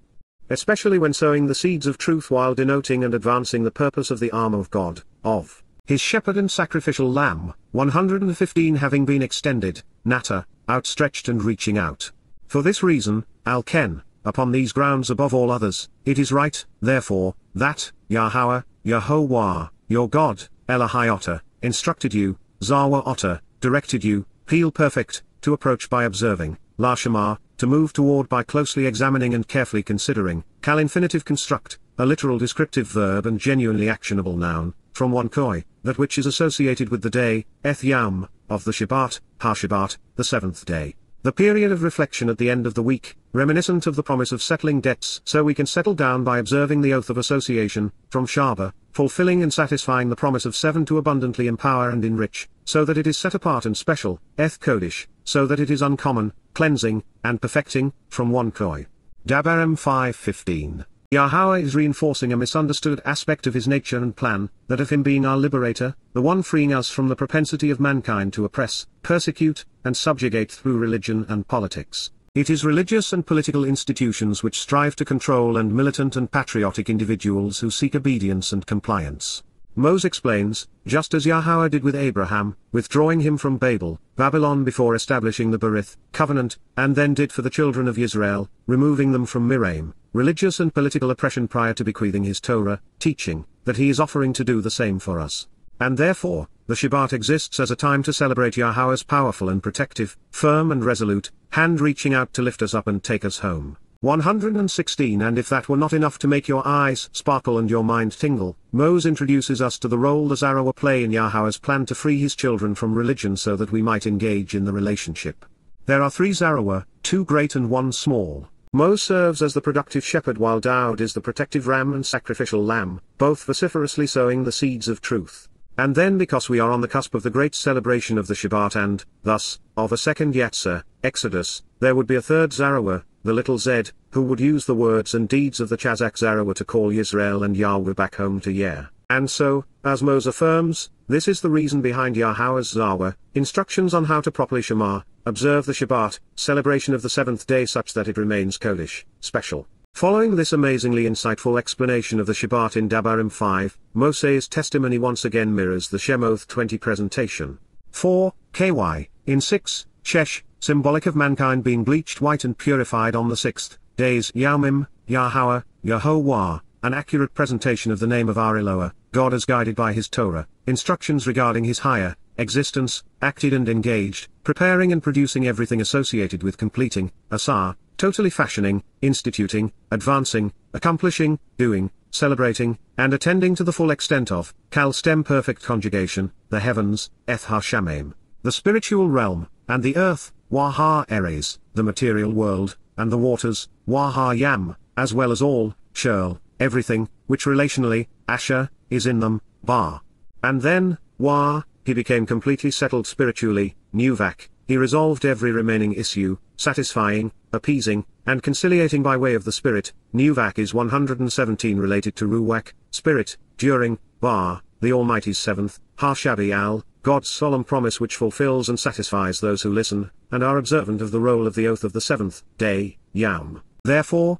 Especially when sowing the seeds of truth while denoting and advancing the purpose of the arm of God, of his shepherd and sacrificial lamb, 115 having been extended, Nata, outstretched and reaching out. For this reason, Al-Ken, upon these grounds above all others, it is right, therefore, that, Yahowah, your God, Elohiotter, instructed you, Zawa Otter, directed you, Peel perfect, to approach by observing, La Shamar, to move toward by closely examining and carefully considering, Kal infinitive construct, a literal descriptive verb and genuinely actionable noun, from one koi, that which is associated with the day, Eth Yam, of the Shabat, Ha-Shabat, the seventh day. The period of reflection at the end of the week, reminiscent of the promise of settling debts so we can settle down by observing the oath of association, from Shaba, fulfilling and satisfying the promise of 7 to abundantly empower and enrich, so that it is set apart and special, Eth Kodesh, so that it is uncommon, cleansing, and perfecting, from one koi. Dabarym 5:15. Yahowah is reinforcing a misunderstood aspect of his nature and plan, that of him being our liberator, the one freeing us from the propensity of mankind to oppress, persecute, and subjugate through religion and politics. It is religious and political institutions which strive to control and militant and patriotic individuals who seek obedience and compliance. Moses explains, just as Yahowah did with Abraham, withdrawing him from Babylon before establishing the Berith covenant, and then did for the children of Yisrael, removing them from Miraim, religious and political oppression prior to bequeathing his Torah, teaching, that he is offering to do the same for us. And therefore, the Shabbat exists as a time to celebrate Yahowah's powerful and protective, firm and resolute, hand reaching out to lift us up and take us home. 116. And if that were not enough to make your eyes sparkle and your mind tingle, Moses introduces us to the role the Zarawah play in Yahowah's plan to free his children from religion so that we might engage in the relationship. There are 3 Zarawah, 2 great and 1 small. Moses serves as the productive shepherd while Daud is the protective ram and sacrificial lamb, both vociferously sowing the seeds of truth. And then because we are on the cusp of the great celebration of the Shabbat and, thus, of a second Yetzirah, Exodus, there would be a third Zarawah, the little Z, who would use the words and deeds of the Chazak Zarawah to call Yisrael and Yahweh back home to Yah. And so, as Moses affirms, this is the reason behind Yahowah's Zarawah, instructions on how to properly Shema, observe the Shabbat, celebration of the 7th day such that it remains Kodesh, special. Following this amazingly insightful explanation of the Shabbat in Dabarym 5, Moseh's testimony once again mirrors the Shemoth 20 presentation. 4, KY, in 6, Shesh, symbolic of mankind being bleached white and purified on the 6th days Yawmim, Yahowah, an accurate presentation of the name of our Eloah, God as guided by his Torah, instructions regarding his higher existence, acted and engaged, preparing and producing everything associated with completing, asar, totally fashioning, instituting, advancing, accomplishing, doing, celebrating, and attending to the full extent of, kal stem perfect conjugation, the heavens, eth ha-shamim, the spiritual realm, and the earth, wah eres, the material world, and the waters, wah yam, as well as all, shurl, everything, which relationally, asher, is in them, bar. And then, wah, he became completely settled spiritually, nuvak, he resolved every remaining issue, satisfying, appeasing, and conciliating by way of the Spirit. Nuvak is 117 related to Ruach, Spirit, during, bar, the Almighty's seventh, ha-shabi al, God's solemn promise which fulfills and satisfies those who listen, and are observant of the roll of the oath of the seventh day, yam. Therefore,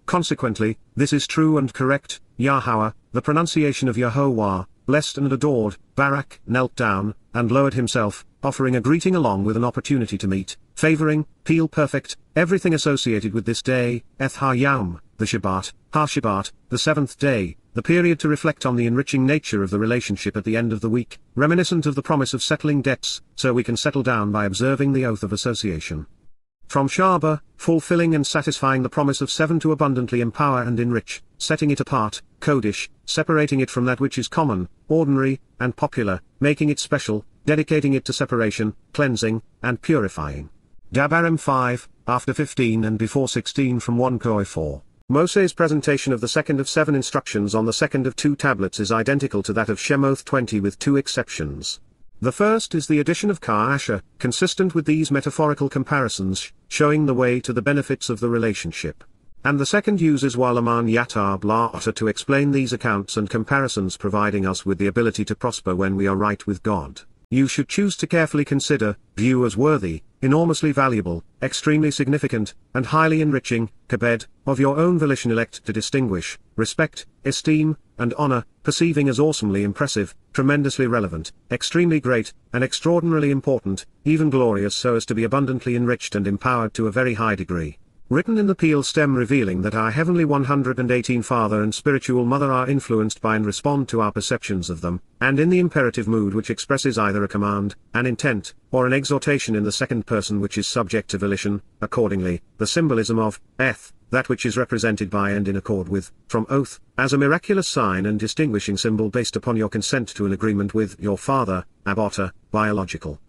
consequently, this is true and correct, Yahowah, the pronunciation of Yahowah, blessed and adored. Barak knelt down, and lowered himself, offering a greeting along with an opportunity to meet, favoring, peel perfect, everything associated with this day, eth ha-yam, the Shabat, ha-Shabat, the seventh day, the period to reflect on the enriching nature of the relationship at the end of the week, reminiscent of the promise of settling debts, so we can settle down by observing the oath of association. From Shabat, fulfilling and satisfying the promise of 7 to abundantly empower and enrich, setting it apart, Kodesh, separating it from that which is common, ordinary, and popular, making it special, dedicating it to separation, cleansing, and purifying. Dabarym 5, after 15 and before 16 from 1 Koi 4. Moseh's presentation of the second of 7 instructions on the second of 2 tablets is identical to that of Shemoth 20 with 2 exceptions. The first is the addition of Ka-Asher, consistent with these metaphorical comparisons, showing the way to the benefits of the relationship. And the second uses Walaman Yatar Bla'ata to explain these accounts and comparisons, providing us with the ability to prosper when we are right with God. You should choose to carefully consider, view as worthy, enormously valuable, extremely significant, and highly enriching, kabed, of your own volition elect to distinguish, respect, esteem, and honor, perceiving as awesomely impressive, tremendously relevant, extremely great, and extraordinarily important, even glorious so as to be abundantly enriched and empowered to a very high degree. Written in the Peel stem, revealing that our heavenly 118 Father and spiritual Mother are influenced by and respond to our perceptions of them, and in the imperative mood which expresses either a command, an intent, or an exhortation in the second person which is subject to volition. Accordingly, the symbolism of eth, that which is represented by and in accord with, from oath, as a miraculous sign and distinguishing symbol based upon your consent to an agreement with your Father, abota, biological,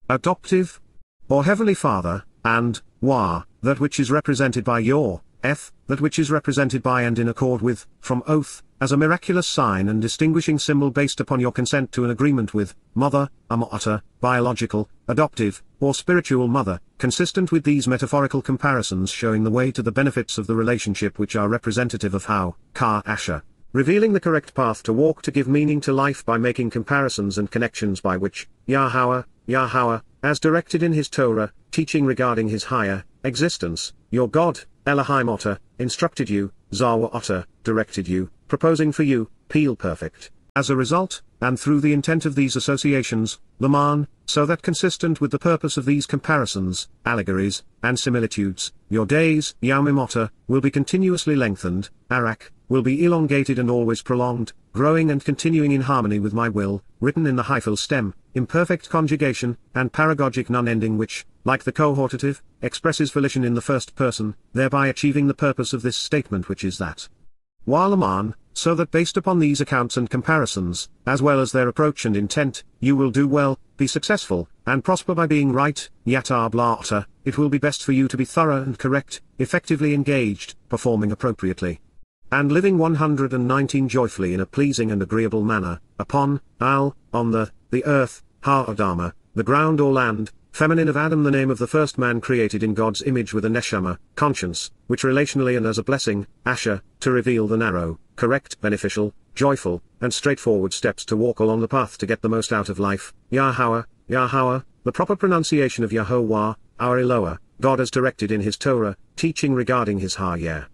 adoptive, or heavenly Father, and wah, that which is represented by your eth, that which is represented by and in accord with, from oath, as a miraculous sign and distinguishing symbol based upon your consent to an agreement with, mother, amota, biological, adoptive, or spiritual mother, consistent with these metaphorical comparisons, showing the way to the benefits of the relationship which are representative of how, Ka-Asher, revealing the correct path to walk to give meaning to life by making comparisons and connections by which, Yahowah, as directed in his Torah, teaching regarding his higher existence, your God, Elohim Otter, instructed you, Zawa Otter, directed you, proposing for you, Peel perfect. As a result, and through the intent of these associations, Laman, so that consistent with the purpose of these comparisons, allegories, and similitudes, your days, Yamim Otter, will be continuously lengthened, Arak, will be elongated and always prolonged, growing and continuing in harmony with my will, written in the hyphal stem, imperfect conjugation, and paragogic non-ending which, like the cohortative, expresses volition in the first person, thereby achieving the purpose of this statement, which is that Walaman, so that based upon these accounts and comparisons, as well as their approach and intent, you will do well, be successful, and prosper by being right, Yatar Bla'ata, it will be best for you to be thorough and correct, effectively engaged, performing appropriately, and living 119 joyfully in a pleasing and agreeable manner, upon, on the earth, ha-Adama, the ground or land, feminine of Adam, the name of the first man created in God's image with a neshama, conscience, which relationally and as a blessing, Asher, to reveal the narrow, correct, beneficial, joyful, and straightforward steps to walk along the path to get the most out of life. Yahowah, the proper pronunciation of Yahowah, our Eloah, God as directed in his Torah, teaching regarding his higher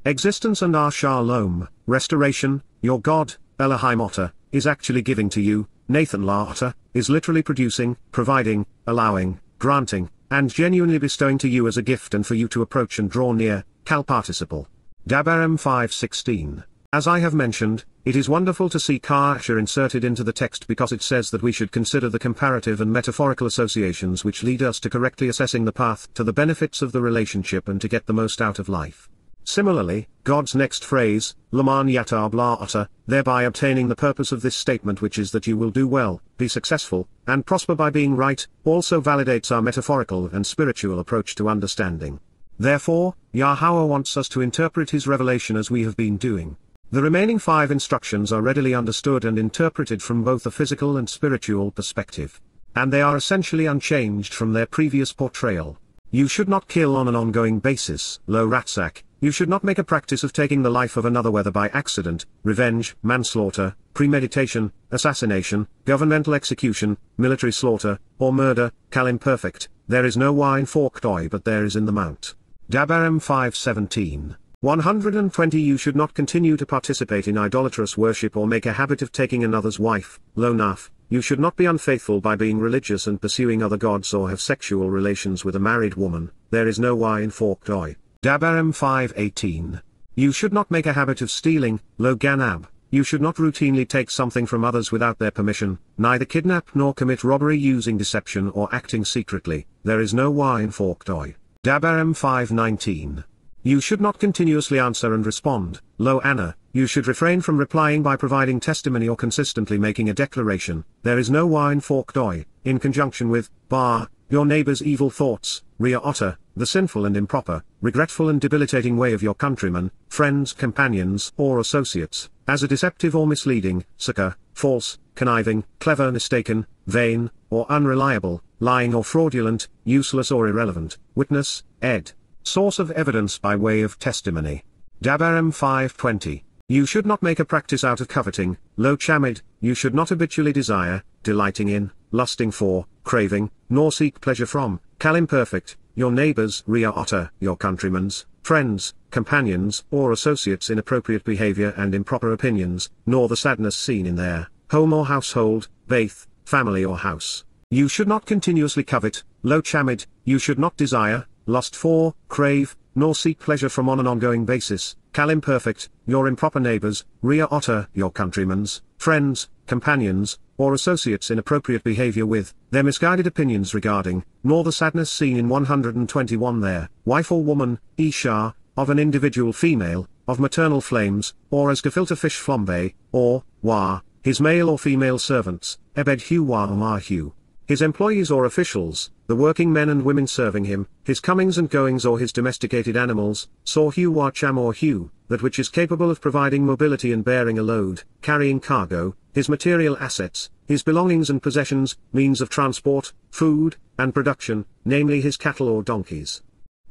existence and our shalom, restoration, your God, Elohim Otter, is actually giving to you, Nathan La'ata, is literally producing, providing, allowing, granting, and genuinely bestowing to you as a gift and for you to approach and draw near, Kal participle. Dabarym 5:16. As I have mentioned, it is wonderful to see Kasher inserted into the text because it says that we should consider the comparative and metaphorical associations which lead us to correctly assessing the path to the benefits of the relationship and to get the most out of life. Similarly, God's next phrase, Laman yatar bla'ata, thereby obtaining the purpose of this statement, which is that you will do well, be successful, and prosper by being right, also validates our metaphorical and spiritual approach to understanding. Therefore, Yahowah wants us to interpret his revelation as we have been doing. The remaining 5 instructions are readily understood and interpreted from both a physical and spiritual perspective. And they are essentially unchanged from their previous portrayal. You should not kill on an ongoing basis. Lo Ratsak, you should not make a practice of taking the life of another, whether by accident, revenge, manslaughter, premeditation, assassination, governmental execution, military slaughter, or murder. Kal imperfect, there is no wine forked oil, but there is in the mount. Dabarym 5:17. 120 You should not continue to participate in idolatrous worship or make a habit of taking another's wife. Lo Naf, you should not be unfaithful by being religious and pursuing other gods or have sexual relations with a married woman. There is no wine forked oil. Dabarym 5:18. You should not make a habit of stealing. Lo Ganab, you should not routinely take something from others without their permission, neither kidnap nor commit robbery using deception or acting secretly. There is no wine forked oil. Dabarym 5:19. You should not continuously answer and respond. Lo Anna, you should refrain from replying by providing testimony or consistently making a declaration. There is no wine forked oil. In conjunction with Bar, your neighbor's evil thoughts. Ria Otter, the sinful and improper, regretful and debilitating way of your countrymen, friends, companions, or associates, as a deceptive or misleading, succor, false, conniving, clever, mistaken, vain, or unreliable, lying or fraudulent, useless or irrelevant, witness, ed. Source of evidence by way of testimony. Dabarym 5:20. You should not make a practice out of coveting. Lo Chamid, you should not habitually desire, delighting in, lusting for, craving, nor seek pleasure from, Kal imperfect, your neighbors, Ria Otter, your countrymen's, friends, companions, or associates inappropriate behavior and improper opinions, nor the sadness seen in their home or household, baith, family or house. You should not continuously covet. Lo Chamid, you should not desire, lust for, crave, nor seek pleasure from on an ongoing basis. Kal imperfect, your improper neighbors, Ria Otter, your countrymen's, friends, companions, or associates inappropriate behavior with, their misguided opinions regarding, nor the sadness seen in 121 their, wife or woman, Isha, of an individual female, of maternal flames, or as gefilte fish flambe, or, Wa, his male or female servants, Ebed Hu Wa Mahu. His employees or officials, the working men and women serving him, his comings and goings or his domesticated animals, saw Hu Wa Cham or Hu, that which is capable of providing mobility and bearing a load, carrying cargo, his material assets, his belongings and possessions, means of transport, food, and production, namely his cattle or donkeys.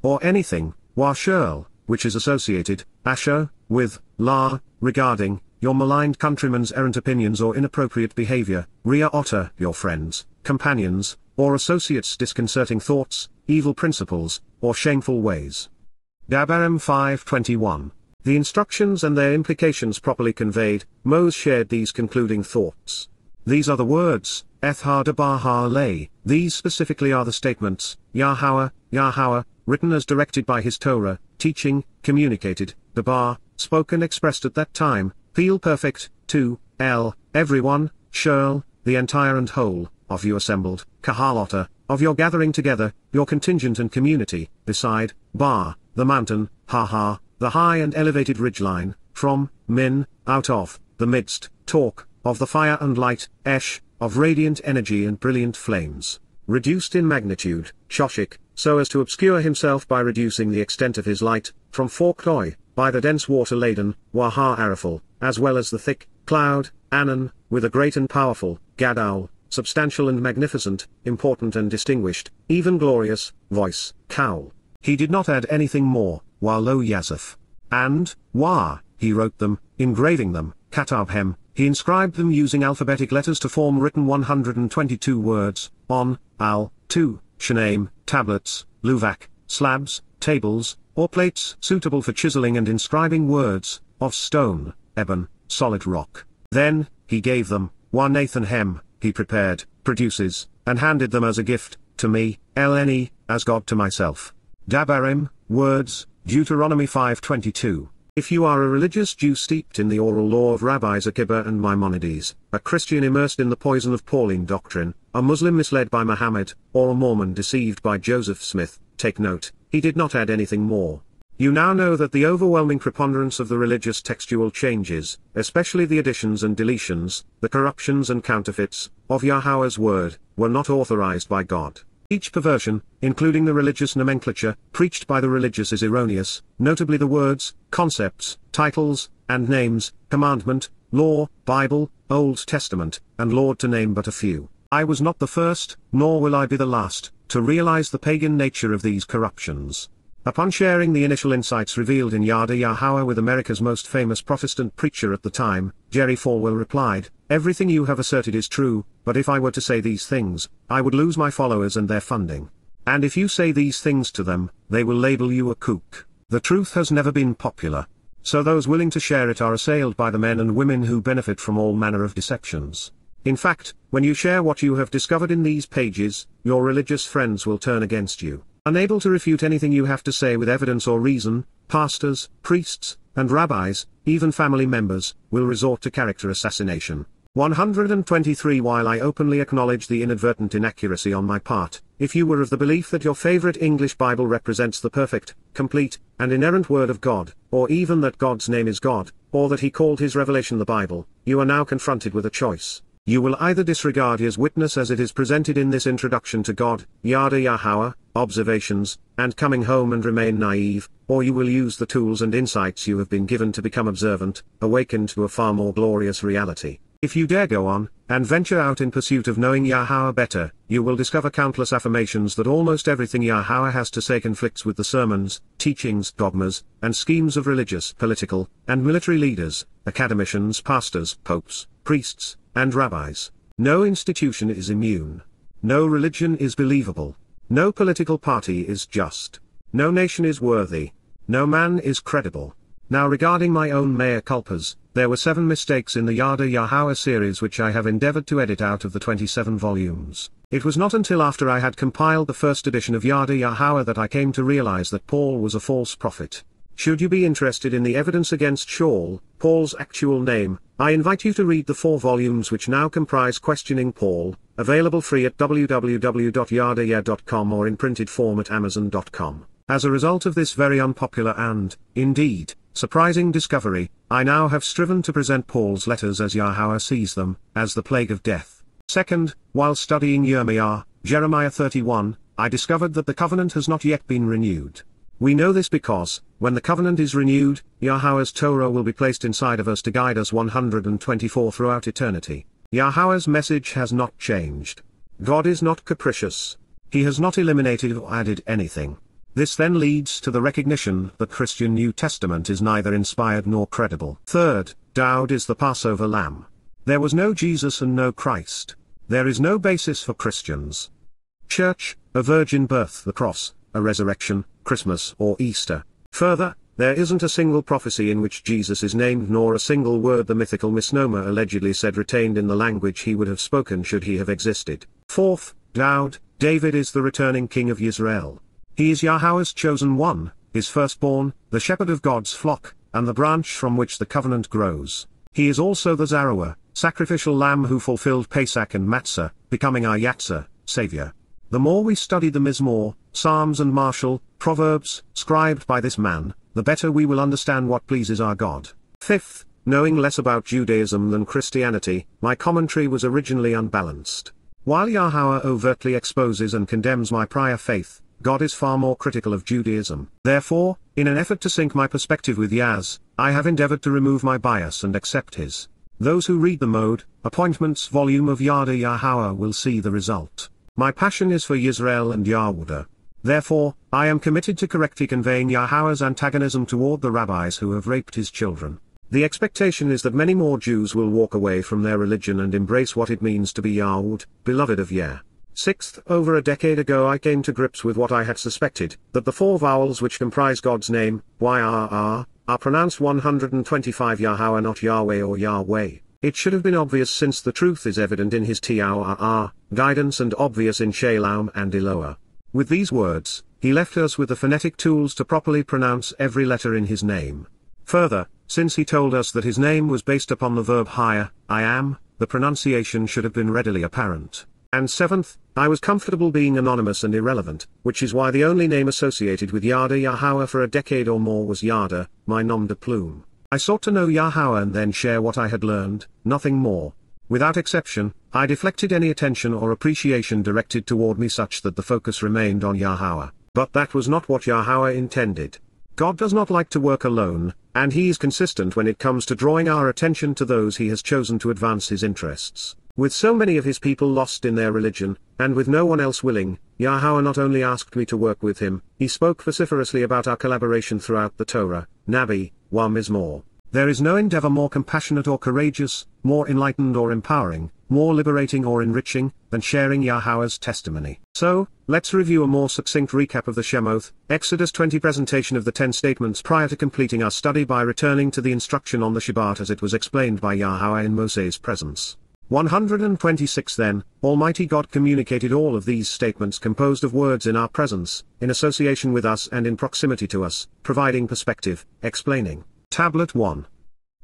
Or anything, Wa Shurl, which is associated, Asher, with, La, regarding, your maligned countrymen's errant opinions or inappropriate behavior, Ria Otter, your friends, companions, or associates' disconcerting thoughts, evil principles, or shameful ways. Dabarym 5:21. The instructions and their implications properly conveyed, Moses shared these concluding thoughts. These are the words, Ethha Dabar Lay. These specifically are the statements, Yahowah, Yahowah, written as directed by his Torah, teaching, communicated, Dabar, spoken expressed at that time, feel perfect, 2, L, everyone, Shurl, the entire and whole, of you assembled, Kahalota, of your gathering together, your contingent and community, beside, Bar, the mountain, Ha, the high and elevated ridgeline, from, Min, out of, the midst, Talk, of the fire and light, Esh, of radiant energy and brilliant flames, reduced in magnitude, Choq, so as to obscure himself by reducing the extent of his light, from forked oil, by the dense water-laden, Waha Arafel, as well as the thick, cloud, Anan, with a great and powerful, Gadol, substantial and magnificent, important and distinguished, even glorious, voice, Cowl. He did not add anything more, Wa Lo Yazef. And, Wa, he wrote them, engraving them, Katabhem, he inscribed them using alphabetic letters to form written 122 words, on, Al, 2, Shanaim, tablets, Luvak, slabs, tables, or plates suitable for chiseling and inscribing words, of stone, ebon, solid rock. Then, he gave them, Wa Nathan Hem, he prepared, produces, and handed them as a gift, to me, LNE, as God to myself. Dabarym, words, Deuteronomy 5:22. If you are a religious Jew steeped in the oral law of rabbis Akiba and Maimonides, a Christian immersed in the poison of Pauline doctrine, a Muslim misled by Muhammad, or a Mormon deceived by Joseph Smith, take note, he did not add anything more. You now know that the overwhelming preponderance of the religious textual changes, especially the additions and deletions, the corruptions and counterfeits, of Yahweh's word, were not authorized by God. Each perversion, including the religious nomenclature, preached by the religious is erroneous, notably the words, concepts, titles, and names, commandment, law, Bible, Old Testament, and Lord to name but a few. I was not the first, nor will I be the last, to realize the pagan nature of these corruptions. Upon sharing the initial insights revealed in Yada Yahowah with America's most famous Protestant preacher at the time, Jerry Falwell replied, "Everything you have asserted is true, but if I were to say these things, I would lose my followers and their funding. And if you say these things to them, they will label you a kook." The truth has never been popular. So those willing to share it are assailed by the men and women who benefit from all manner of deceptions. In fact, when you share what you have discovered in these pages, your religious friends will turn against you. Unable to refute anything you have to say with evidence or reason, pastors, priests, and rabbis, even family members, will resort to character assassination. 123 While I openly acknowledge the inadvertent inaccuracy on my part, if you were of the belief that your favorite English Bible represents the perfect, complete, and inerrant Word of God, or even that God's name is God, or that He called His revelation the Bible, you are now confronted with a choice. You will either disregard His witness as it is presented in this introduction to God, Yada Yahowah, observations, and coming home and remain naive, or you will use the tools and insights you have been given to become observant, awakened to a far more glorious reality. If you dare go on, and venture out in pursuit of knowing Yahowah better, you will discover countless affirmations that almost everything Yahowah has to say conflicts with the sermons, teachings, dogmas, and schemes of religious, political, and military leaders, academicians, pastors, popes, priests, and rabbis. No institution is immune. No religion is believable. No political party is just. No nation is worthy. No man is credible. Now regarding my own mea culpas, there were 7 mistakes in the Yada Yahowah series which I have endeavored to edit out of the 27 volumes. It was not until after I had compiled the first edition of Yada Yahowah that I came to realize that Paul was a false prophet. Should you be interested in the evidence against Shaul, Paul's actual name, I invite you to read the 4 volumes which now comprise Questioning Paul, available free at www.yadayah.com or in printed form at amazon.com. As a result of this very unpopular and, indeed, surprising discovery, I now have striven to present Paul's letters as Yahowah sees them, as the plague of death. Second, while studying Jeremiah 31, I discovered that the covenant has not yet been renewed. We know this because, when the covenant is renewed, Yahowah's Torah will be placed inside of us to guide us 124 throughout eternity. Yahowah's message has not changed. God is not capricious. He has not eliminated or added anything. This then leads to the recognition that Christian New Testament is neither inspired nor credible. Third, Daud is the Passover lamb. There was no Jesus and no Christ. There is no basis for Christians. Church, a virgin birth, the cross, a resurrection, Christmas or Easter. Further, there isn't a single prophecy in which Jesus is named nor a single word the mythical misnomer allegedly said retained in the language he would have spoken should he have existed. Fourth, David is the returning king of Yisrael. He is Yahowah's chosen one, his firstborn, the shepherd of God's flock, and the branch from which the covenant grows. He is also the Zarawah, sacrificial lamb who fulfilled Pesach and Matzah, becoming our Yatzah, Savior. The more we study the Mizmor, Psalms and Martial, Proverbs, scribed by this man, the better we will understand what pleases our God. Fifth, knowing less about Judaism than Christianity, my commentary was originally unbalanced. While Yahowah overtly exposes and condemns my prior faith, God is far more critical of Judaism. Therefore, in an effort to sync my perspective with Yah's, I have endeavored to remove my bias and accept his. Those who read the Mode, Appointments volume of Yada Yahowah will see the result. My passion is for Yisrael and Yahudah. Therefore, I am committed to correctly conveying Yahowah's antagonism toward the rabbis who have raped his children. The expectation is that many more Jews will walk away from their religion and embrace what it means to be Yahud, beloved of Yah. Sixth, over a decade ago I came to grips with what I had suspected, that the 4 vowels which comprise God's name, YRR, are pronounced 125 Yahowah, not Yahweh or Yahweh. It should have been obvious since the truth is evident in his Torah, guidance, and obvious in Shalom and Eloah. With these words, he left us with the phonetic tools to properly pronounce every letter in his name. Further, since he told us that his name was based upon the verb hire, I am, the pronunciation should have been readily apparent. And seventh, I was comfortable being anonymous and irrelevant, which is why the only name associated with Yada Yahowah for a decade or more was Yada, my nom de plume. I sought to know Yahowah and then share what I had learned, nothing more. Without exception, I deflected any attention or appreciation directed toward me such that the focus remained on Yahowah. But that was not what Yahowah intended. God does not like to work alone, and he is consistent when it comes to drawing our attention to those he has chosen to advance his interests. With so many of his people lost in their religion, and with no one else willing, Yahowah not only asked me to work with him, he spoke vociferously about our collaboration throughout the Torah, Nabi, wa Mizmor. There is no endeavor more compassionate or courageous, more enlightened or empowering, more liberating or enriching, than sharing Yahowah's testimony. So, let's review a more succinct recap of the Shemoth, Exodus 20 presentation of the 10 statements prior to completing our study by returning to the instruction on the Shabat as it was explained by Yahowah in Moseh's presence. 126 Then, Almighty God communicated all of these statements composed of words in our presence, in association with us and in proximity to us, providing perspective, explaining. Tablet 1.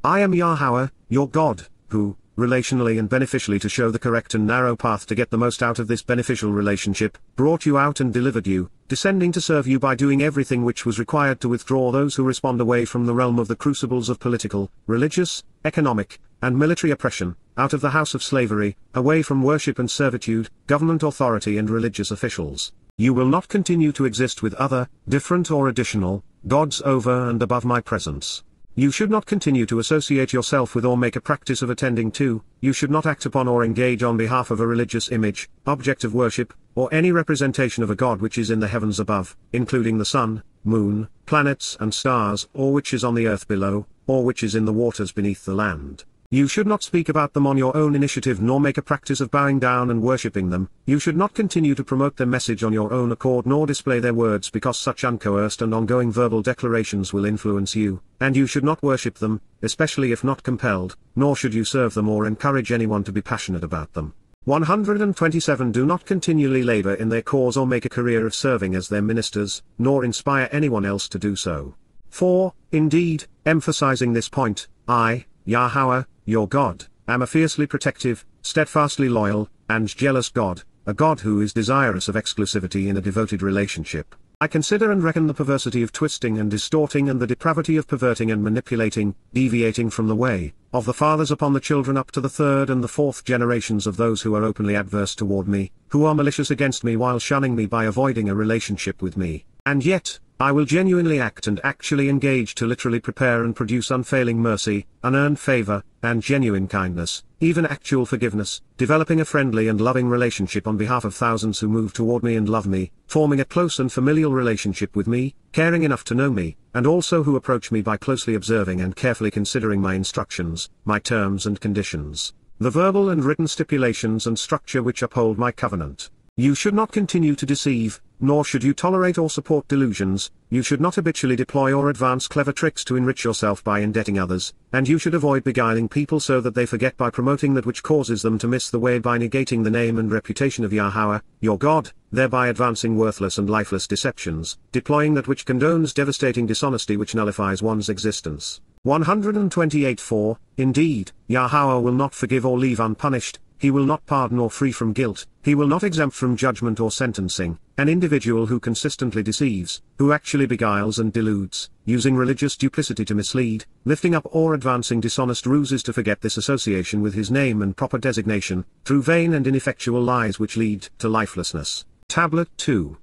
I am Yahowah, your God, who, relationally and beneficially to show the correct and narrow path to get the most out of this beneficial relationship, brought you out and delivered you, descending to serve you by doing everything which was required to withdraw those who respond away from the realm of the crucibles of political, religious, economic, and military oppression, out of the house of slavery, away from worship and servitude, government authority and religious officials. You will not continue to exist with other, different or additional, gods over and above my presence. You should not continue to associate yourself with or make a practice of attending to, you should not act upon or engage on behalf of a religious image, object of worship, or any representation of a god which is in the heavens above, including the sun, moon, planets and stars, or which is on the earth below, or which is in the waters beneath the land. You should not speak about them on your own initiative nor make a practice of bowing down and worshipping them. You should not continue to promote their message on your own accord nor display their words because such uncoerced and ongoing verbal declarations will influence you, and you should not worship them, especially if not compelled, nor should you serve them or encourage anyone to be passionate about them. 127 Do not continually labor in their cause or make a career of serving as their ministers, nor inspire anyone else to do so. 4. Indeed, emphasizing this point, I, Yahowah, your God, am a fiercely protective, steadfastly loyal, and jealous God, a God who is desirous of exclusivity in a devoted relationship. I consider and reckon the perversity of twisting and distorting and the depravity of perverting and manipulating, deviating from the way, of the fathers upon the children up to the third and the fourth generations of those who are openly adverse toward me, who are malicious against me while shunning me by avoiding a relationship with me. And yet, I will genuinely act and actually engage to literally prepare and produce unfailing mercy, unearned favor, and genuine kindness, even actual forgiveness, developing a friendly and loving relationship on behalf of thousands who move toward me and love me, forming a close and familial relationship with me, caring enough to know me, and also who approach me by closely observing and carefully considering my instructions, my terms and conditions, the verbal and written stipulations and structure which uphold my covenant. You should not continue to deceive, nor should you tolerate or support delusions, you should not habitually deploy or advance clever tricks to enrich yourself by indebting others, and you should avoid beguiling people so that they forget by promoting that which causes them to miss the way by negating the name and reputation of Yahowah, your God, thereby advancing worthless and lifeless deceptions, deploying that which condones devastating dishonesty which nullifies one's existence. 128 4. Indeed, Yahowah will not forgive or leave unpunished, he will not pardon or free from guilt, he will not exempt from judgment or sentencing, an individual who consistently deceives, who actually beguiles and deludes, using religious duplicity to mislead, lifting up or advancing dishonest ruses to forget this association with his name and proper designation, through vain and ineffectual lies which lead to lifelessness. Tablet 2.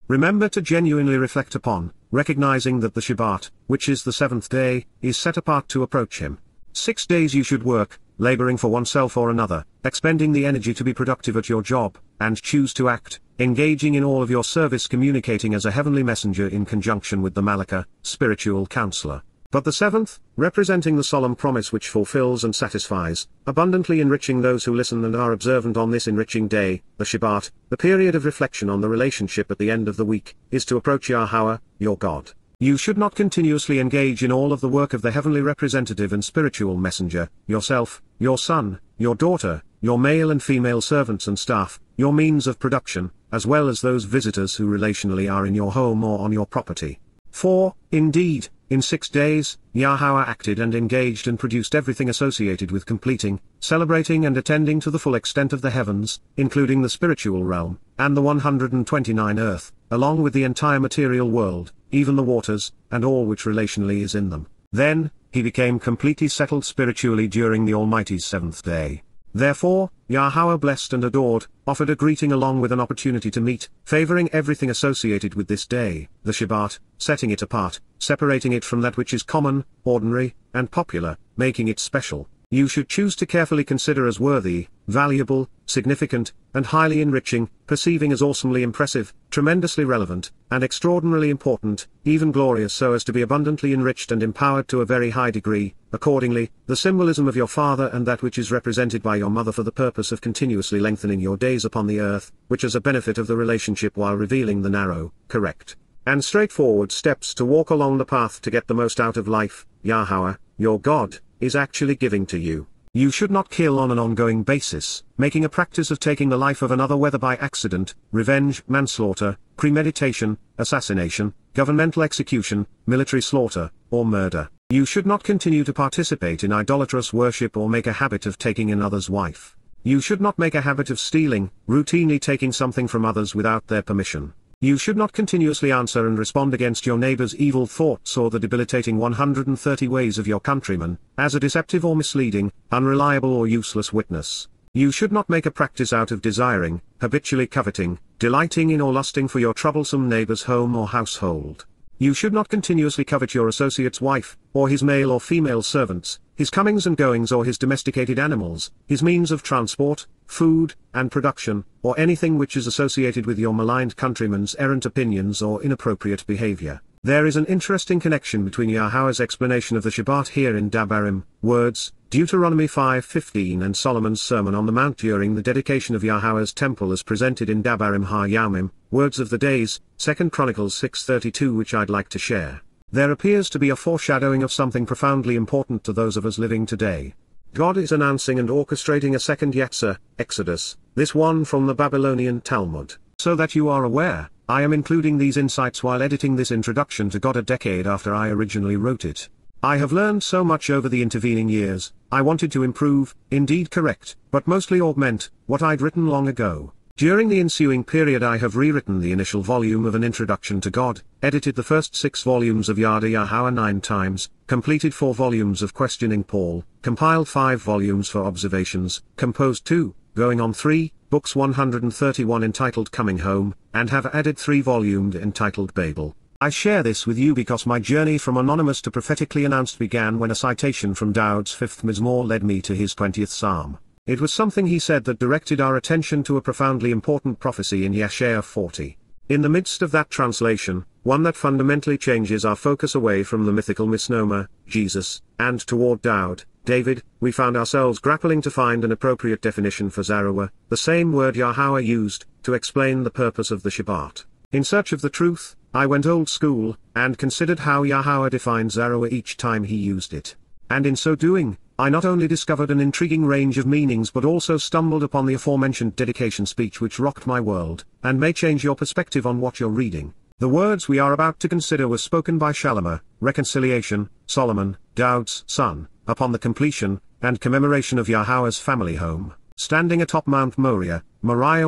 Remember to genuinely reflect upon, recognizing that the Shabat, which is the seventh day, is set apart to approach him. 6 days you should work, laboring for oneself or another, expending the energy to be productive at your job, and choose to act, engaging in all of your service communicating as a heavenly messenger in conjunction with the Malakah, spiritual counselor. But the seventh, representing the solemn promise which fulfills and satisfies, abundantly enriching those who listen and are observant on this enriching day, the Shabat, the period of reflection on the relationship at the end of the week, is to approach Yahowah, your God. You should not continuously engage in all of the work of the heavenly representative and spiritual messenger, yourself, your son, your daughter, your male and female servants and staff, your means of production, as well as those visitors who relationally are in your home or on your property. 4. Indeed, in 6 days, Yahowah acted and engaged and produced everything associated with completing, celebrating and attending to the full extent of the heavens, including the spiritual realm, and the 129 earth, along with the entire material world, even the waters, and all which relationally is in them. Then, he became completely settled spiritually during the Almighty's 7th day. Therefore, Yahowah blessed and adored, offered a greeting along with an opportunity to meet, favoring everything associated with this day, the Shabat, setting it apart, separating it from that which is common, ordinary, and popular, making it special. You should choose to carefully consider as worthy, valuable, significant, and highly enriching, perceiving as awesomely impressive, tremendously relevant, and extraordinarily important, even glorious so as to be abundantly enriched and empowered to a very high degree, accordingly, the symbolism of your father and that which is represented by your mother for the purpose of continuously lengthening your days upon the earth, which is a benefit of the relationship while revealing the narrow, correct, and straightforward steps to walk along the path to get the most out of life, Yahowah, your God, is actually giving to you. You should not kill on an ongoing basis, making a practice of taking the life of another whether by accident, revenge, manslaughter, premeditation, assassination, governmental execution, military slaughter, or murder. You should not continue to participate in idolatrous worship or make a habit of taking another's wife. You should not make a habit of stealing, routinely taking something from others without their permission. You should not continuously answer and respond against your neighbor's evil thoughts or the debilitating 130 ways of your countrymen, as a deceptive or misleading, unreliable or useless witness. You should not make a practice out of desiring, habitually coveting, delighting in or lusting for your troublesome neighbor's home or household. You should not continuously covet your associate's wife, or his male or female servants, his comings and goings or his domesticated animals, his means of transport, food, and production, or anything which is associated with your maligned countrymen's errant opinions or inappropriate behavior. There is an interesting connection between Yahowah's explanation of the Shabat here in Dabarym, words, Deuteronomy 5:15 and Solomon's Sermon on the Mount during the dedication of Yahowah's temple as presented in Dabarym ha-Yamim, Words of the Days, 2 Chronicles 6:32 which I'd like to share. There appears to be a foreshadowing of something profoundly important to those of us living today. God is announcing and orchestrating a second Yetzirah, Exodus, this one from the Babylonian Talmud. So that you are aware, I am including these insights while editing this introduction to God a decade after I originally wrote it. I have learned so much over the intervening years, I wanted to improve, indeed correct, but mostly augment, what I'd written long ago. During the ensuing period I have rewritten the initial volume of An Introduction to God, edited the first 6 volumes of Yada Yahowah 9 times, completed 4 volumes of Questioning Paul, compiled 5 volumes for Observations, composed 2, going on 3, books 131 entitled Coming Home, and have added 3 volumes entitled Babel. I share this with you because my journey from anonymous to prophetically announced began when a citation from Daud's 5th Mizmor led me to his 20th Psalm. It was something he said that directed our attention to a profoundly important prophecy in Yeshaya 40. In the midst of that translation, one that fundamentally changes our focus away from the mythical misnomer, Jesus, and toward Daud, David, we found ourselves grappling to find an appropriate definition for Zaruah, the same word Yahowah used, to explain the purpose of the Shabat. In search of the truth, I went old school, and considered how Yahowah defined Zaruah each time he used it. And in so doing, I not only discovered an intriguing range of meanings but also stumbled upon the aforementioned dedication speech which rocked my world, and may change your perspective on what you're reading. The words we are about to consider were spoken by Shalomer, reconciliation, Solomon, Daud's son, upon the completion, and commemoration of Yahowah's family home, standing atop Mount Moriah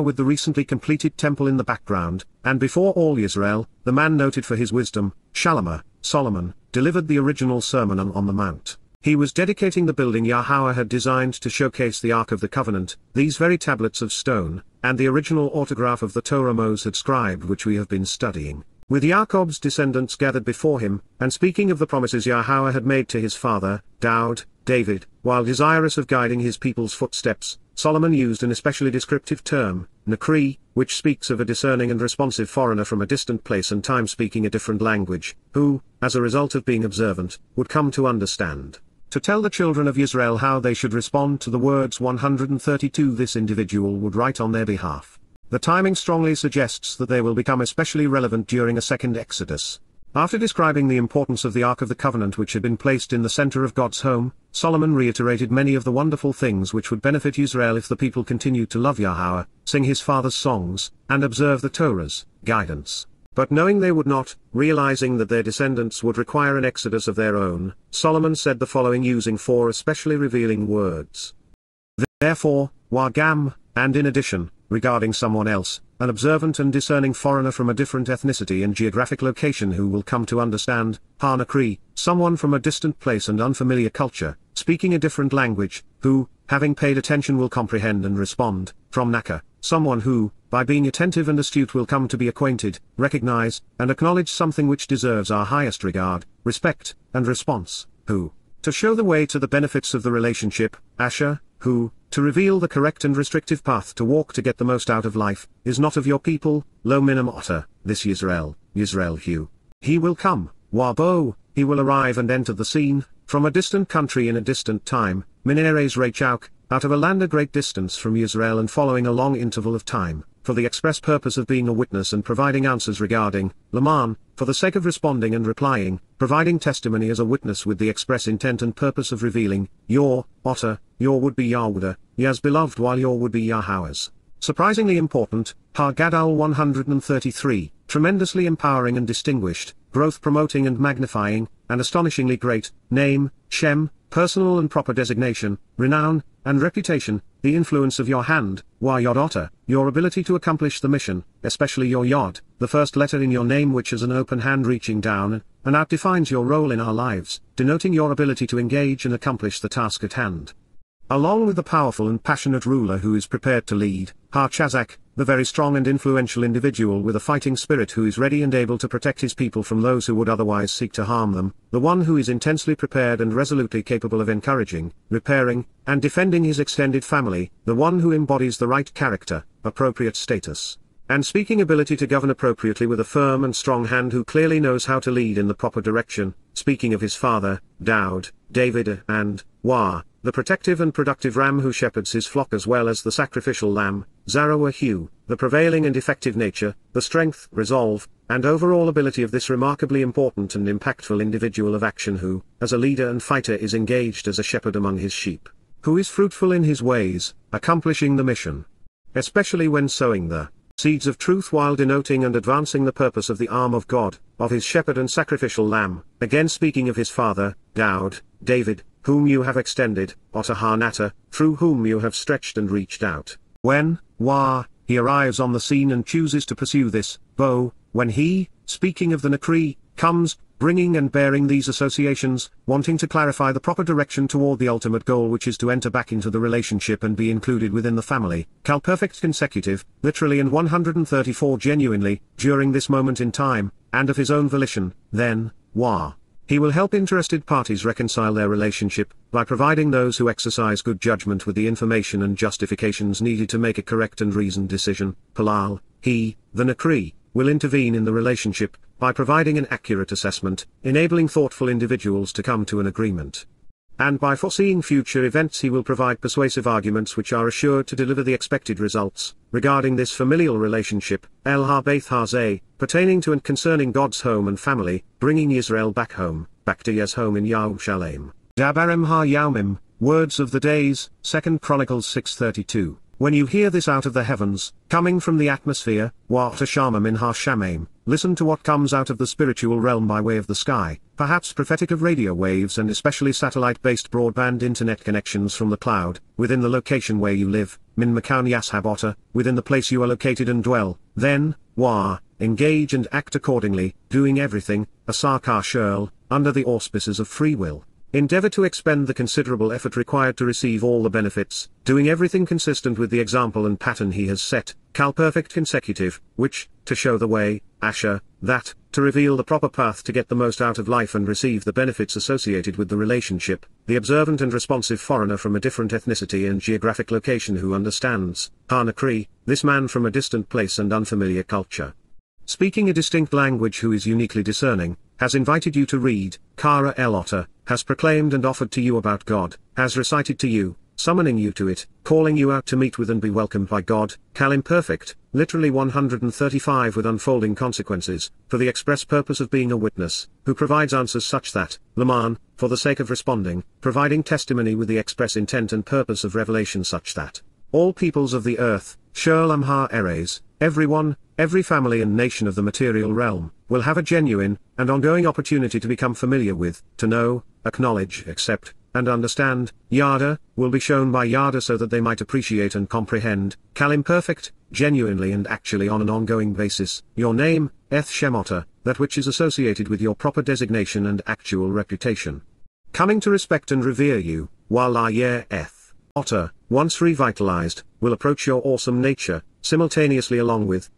with the recently completed temple in the background, and before all Yisrael, the man noted for his wisdom, Shalomer, Solomon, delivered the original sermon on the Mount. He was dedicating the building Yahowah had designed to showcase the Ark of the Covenant, these very tablets of stone, and the original autograph of the Torah Moseh had scribed which we have been studying. With Yaakov's descendants gathered before him, and speaking of the promises Yahowah had made to his father, David, while desirous of guiding his people's footsteps, Solomon used an especially descriptive term, Nakri, which speaks of a discerning and responsive foreigner from a distant place and time speaking a different language, who, as a result of being observant, would come to understand. To tell the children of Yisrael how they should respond to the words 132 this individual would write on their behalf. The timing strongly suggests that they will become especially relevant during a second Exodus. After describing the importance of the Ark of the Covenant which had been placed in the center of God's home, Solomon reiterated many of the wonderful things which would benefit Israel if the people continued to love Yahowah, sing his father's songs, and observe the Torah's guidance. But knowing they would not, realizing that their descendants would require an exodus of their own, Solomon said the following using 4 especially revealing words. Therefore, Wagam, and in addition, regarding someone else, an observant and discerning foreigner from a different ethnicity and geographic location who will come to understand, Hanakri, someone from a distant place and unfamiliar culture, speaking a different language, who, having paid attention will comprehend and respond, from Naka, someone who, by being attentive and astute will come to be acquainted, recognize, and acknowledge something which deserves our highest regard, respect, and response, who, to show the way to the benefits of the relationship, Asher, who, to reveal the correct and restrictive path to walk to get the most out of life, is not of your people, lo minim otter, this Yisrael Hu. He will come, Wabo, he will arrive and enter the scene, from a distant country in a distant time, Mineres re Choq, out of a land a great distance from Yisrael and following a long interval of time, for the express purpose of being a witness and providing answers regarding, Laman, for the sake of responding and replying, providing testimony as a witness with the express intent and purpose of revealing, your, otter, your would-be Yahuwah, Yah's beloved while your would-be Yahowah's. Surprisingly important, Har-Gadol 133, tremendously empowering and distinguished, growth-promoting and magnifying, and astonishingly great, name, Shem, personal and proper designation, renown, and reputation, the influence of your hand, Yod otter, your ability to accomplish the mission, especially your Yod, the first letter in your name which is an open hand reaching down, and out defines your role in our lives, denoting your ability to engage and accomplish the task at hand. Along with the powerful and passionate ruler who is prepared to lead, Har-Chazak, the very strong and influential individual with a fighting spirit who is ready and able to protect his people from those who would otherwise seek to harm them, the one who is intensely prepared and resolutely capable of encouraging, repairing, and defending his extended family, the one who embodies the right character, appropriate status, and speaking ability to govern appropriately with a firm and strong hand who clearly knows how to lead in the proper direction, speaking of his father, David, and, the protective and productive ram who shepherds his flock as well as the sacrificial lamb, Yaruwshalaim, the prevailing and effective nature, the strength, resolve, and overall ability of this remarkably important and impactful individual of action who, as a leader and fighter is engaged as a shepherd among his sheep, who is fruitful in his ways, accomplishing the mission. Especially when sowing the seeds of truth while denoting and advancing the purpose of the arm of God, of his shepherd and sacrificial lamb, again speaking of his father, David, whom you have extended, Otahanata, through whom you have stretched and reached out. When, he arrives on the scene and chooses to pursue this, when he, speaking of the Nakri, comes, bringing and bearing these associations, wanting to clarify the proper direction toward the ultimate goal which is to enter back into the relationship and be included within the family, perfect consecutive, literally and 134 genuinely, during this moment in time, and of his own volition, then, he will help interested parties reconcile their relationship, by providing those who exercise good judgment with the information and justifications needed to make a correct and reasoned decision. Palal, he, the Nakri, will intervene in the relationship, by providing an accurate assessment, enabling thoughtful individuals to come to an agreement. And by foreseeing future events he will provide persuasive arguments which are assured to deliver the expected results, regarding this familial relationship, El Har-Beth Hazeh, pertaining to and concerning God's home and family, bringing Yisrael back to Yah's home in Yaruwshalaim. Dabarym ha-Yaumim, words of the days, 2 Chronicles 6:32. When you hear this out of the heavens, coming from the atmosphere, Wa'atashama min ha-Shamaim, listen to what comes out of the spiritual realm by way of the sky, perhaps prophetic of radio waves and especially satellite-based broadband internet connections from the cloud, within the location where you live, min makan yashabota, within the place you are located and dwell, then, engage and act accordingly, doing everything, asakar shurl, under the auspices of free will. Endeavor to expend the considerable effort required to receive all the benefits, doing everything consistent with the example and pattern he has set, perfect consecutive, which, to show the way, Asher, that, to reveal the proper path to get the most out of life and receive the benefits associated with the relationship, the observant and responsive foreigner from a different ethnicity and geographic location who understands, Hanakri, this man from a distant place and unfamiliar culture, speaking a distinct language who is uniquely discerning, has invited you to read, Kara El Otter, has proclaimed and offered to you about God, has recited to you, summoning you to it, calling you out to meet with and be welcomed by God, imperfect, literally 135 with unfolding consequences, for the express purpose of being a witness, who provides answers such that, Laman, for the sake of responding, providing testimony with the express intent and purpose of revelation such that, all peoples of the earth, Shurlam ha-Eres, everyone, every family and nation of the material realm, will have a genuine and ongoing opportunity to become familiar with, to know, acknowledge, accept, and understand. Yada will be shown by Yada so that they might appreciate and comprehend, imperfect, genuinely and actually on an ongoing basis, your name, eth Shemota, that which is associated with your proper designation and actual reputation. Coming to respect and revere you, while eth Otter, once revitalized, will approach your awesome nature, simultaneously along with,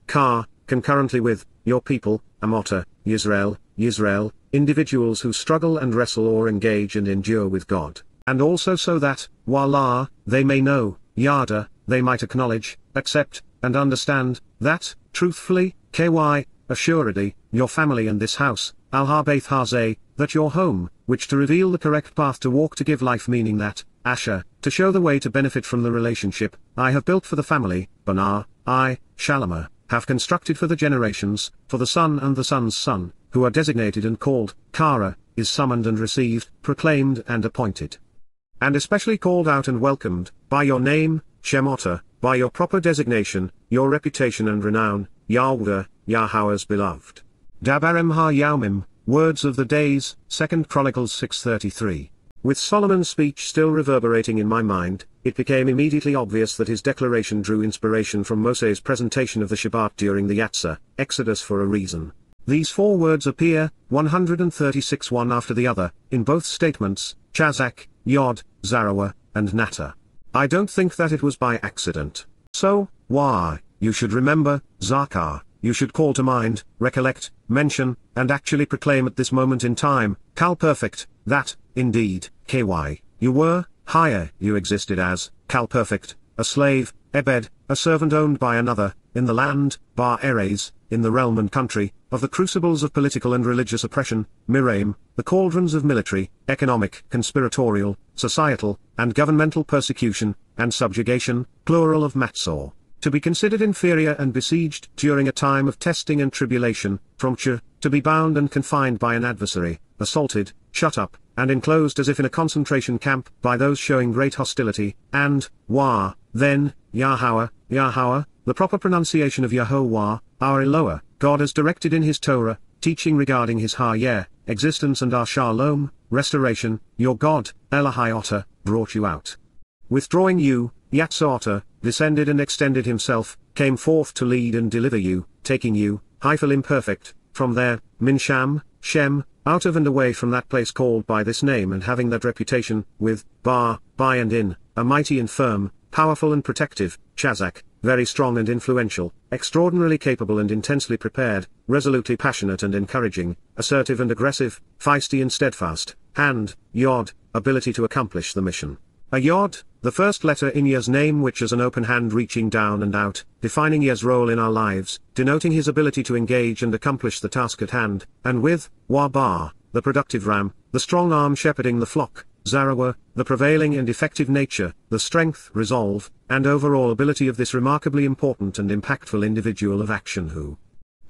concurrently with, your people, Amota, Yisrael, individuals who struggle and wrestle or engage and endure with God, and also so that, while they may know, Yada, they might acknowledge, accept, and understand, that, truthfully, assuredly, your family and this house, al-ha-beth hazeh, that your home, which to reveal the correct path to walk to give life meaning that, Asher, to show the way to benefit from the relationship, I have built for the family, Banar, Shalama, have constructed for the generations, for the son and the son's son, who are designated and called, Kara, is summoned and received, proclaimed and appointed. And especially called out and welcomed, by your name, Shemota, by your proper designation, your reputation and renown, Yada Yahowah's beloved. Dabarym ha-Yaumim, words of the days, 2 Chronicles 6:33. With Solomon's speech still reverberating in my mind, it became immediately obvious that his declaration drew inspiration from Moseh's presentation of the Shabat during the Yatzah, Exodus for a reason. These four words appear, 136 one after the other, in both statements, Chazak, Yod, Zarawa, and Nata. I don't think that it was by accident. So, why, you should remember, Zakar, you should call to mind, recollect, mention, and actually proclaim at this moment in time, perfect, that, indeed, you were, higher, you existed as, perfect, a slave, Ebed, a servant owned by another, in the land, Bar Eres, in the realm and country, of the crucibles of political and religious oppression, Miraim, the cauldrons of military, economic, conspiratorial, societal, and governmental persecution, and subjugation, plural of Matzor, to be considered inferior and besieged during a time of testing and tribulation, from to be bound and confined by an adversary, assaulted, shut up, and enclosed as if in a concentration camp by those showing great hostility, and, then, Yahowah, the proper pronunciation of Yahowah, our Eloah, God has directed in his Torah, teaching regarding his existence and our Shalom, restoration, your God, Elohai Otter, brought you out. Withdrawing you, Yatzah descended and extended himself, came forth to lead and deliver you, taking you, imperfect, from there, Minsham, Shem, out of and away from that place called by this name and having that reputation, with, by and in, a mighty and firm, powerful and protective, Chazak, very strong and influential, extraordinarily capable and intensely prepared, resolutely passionate and encouraging, assertive and aggressive, feisty and steadfast, and, Yod, ability to accomplish the mission. A Yod, the first letter in Yah's name which is an open hand reaching down and out, defining Yah's role in our lives, denoting his ability to engage and accomplish the task at hand, and with, Wabar, the productive ram, the strong arm shepherding the flock, Zarawa, the prevailing and effective nature, the strength, resolve, and overall ability of this remarkably important and impactful individual of action who,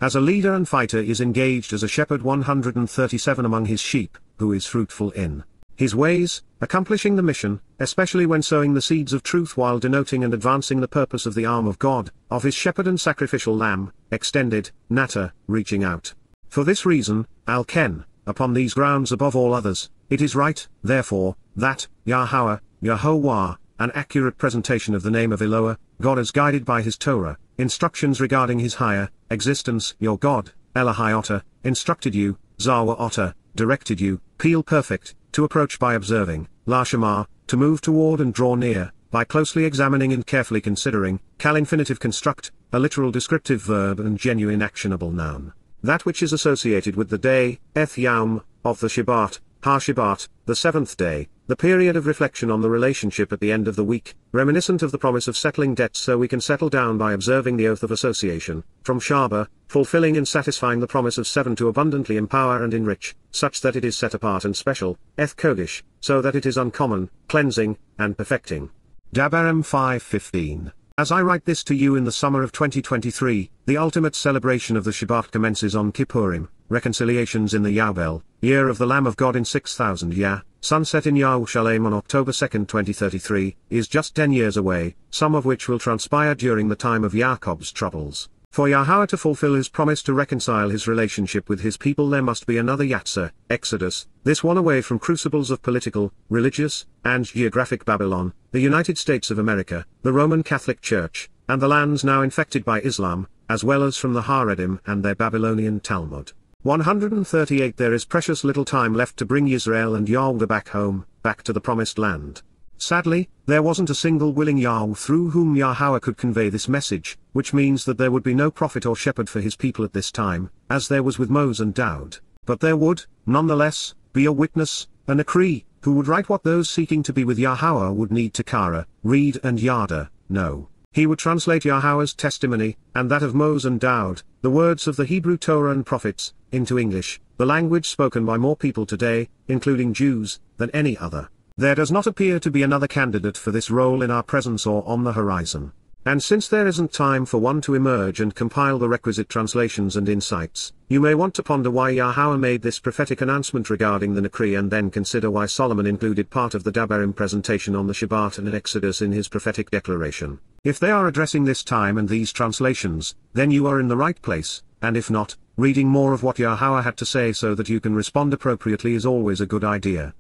as a leader and fighter is engaged as a shepherd 137 among his sheep, who is fruitful in his ways, accomplishing the mission, especially when sowing the seeds of truth while denoting and advancing the purpose of the arm of God, of his shepherd and sacrificial lamb, extended, Nata, reaching out. For this reason, Al-Ken, upon these grounds above all others, it is right, therefore, that, Yahowah, an accurate presentation of the name of Eloah, God as guided by his Torah, instructions regarding his higher existence, your God, Elohai Otter, instructed you, Zawa Otter, directed you, Peel perfect, to approach by observing, Lashemar, to move toward and draw near, by closely examining and carefully considering, infinitive construct, a literal descriptive verb and genuine actionable noun. That which is associated with the day, eth Yaum, of the Shabat, ha-Shabat, the seventh day, the period of reflection on the relationship at the end of the week, reminiscent of the promise of settling debts so we can settle down by observing the oath of association, from Shaba, fulfilling and satisfying the promise of 7 to abundantly empower and enrich, such that it is set apart and special, eth Kodesh, so that it is uncommon, cleansing, and perfecting. Dabarym 5:15. As I write this to you in the summer of 2023, the ultimate celebration of the Shabbat commences on Kipurym, reconciliations in the Yowbel, year of the Lamb of God in 6000 Yah, sunset in Yaruwshalaim on October 2, 2033, is just 10 years away, some of which will transpire during the time of Yaakov's troubles. For Yahowah to fulfill his promise to reconcile his relationship with his people, there must be another Yatzah, Exodus, this one away from crucibles of political, religious, and geographic Babylon, the United States of America, the Roman Catholic Church, and the lands now infected by Islam, as well as from the Haredim and their Babylonian Talmud. 138 There is precious little time left to bring Yisrael and Yowbel back home, back to the promised land. Sadly, there wasn't a single willing Yahweh through whom Yahowah could convey this message, which means that there would be no prophet or shepherd for his people at this time, as there was with Moses and Daud. But there would, nonetheless, be a witness, a Nakri, who would write what those seeking to be with Yahowah would need to Kara, read and Yada, know. He would translate Yahowah's testimony, and that of Moses and Daud, the words of the Hebrew Torah and prophets, into English, the language spoken by more people today, including Jews, than any other. There does not appear to be another candidate for this role in our presence or on the horizon. And since there isn't time for one to emerge and compile the requisite translations and insights, you may want to ponder why Yahowah made this prophetic announcement regarding the Nakri, and then consider why Solomon included part of the Dabarym presentation on the Shabat and Exodus in his prophetic declaration. If they are addressing this time and these translations, then you are in the right place, and if not, reading more of what Yahowah had to say so that you can respond appropriately is always a good idea.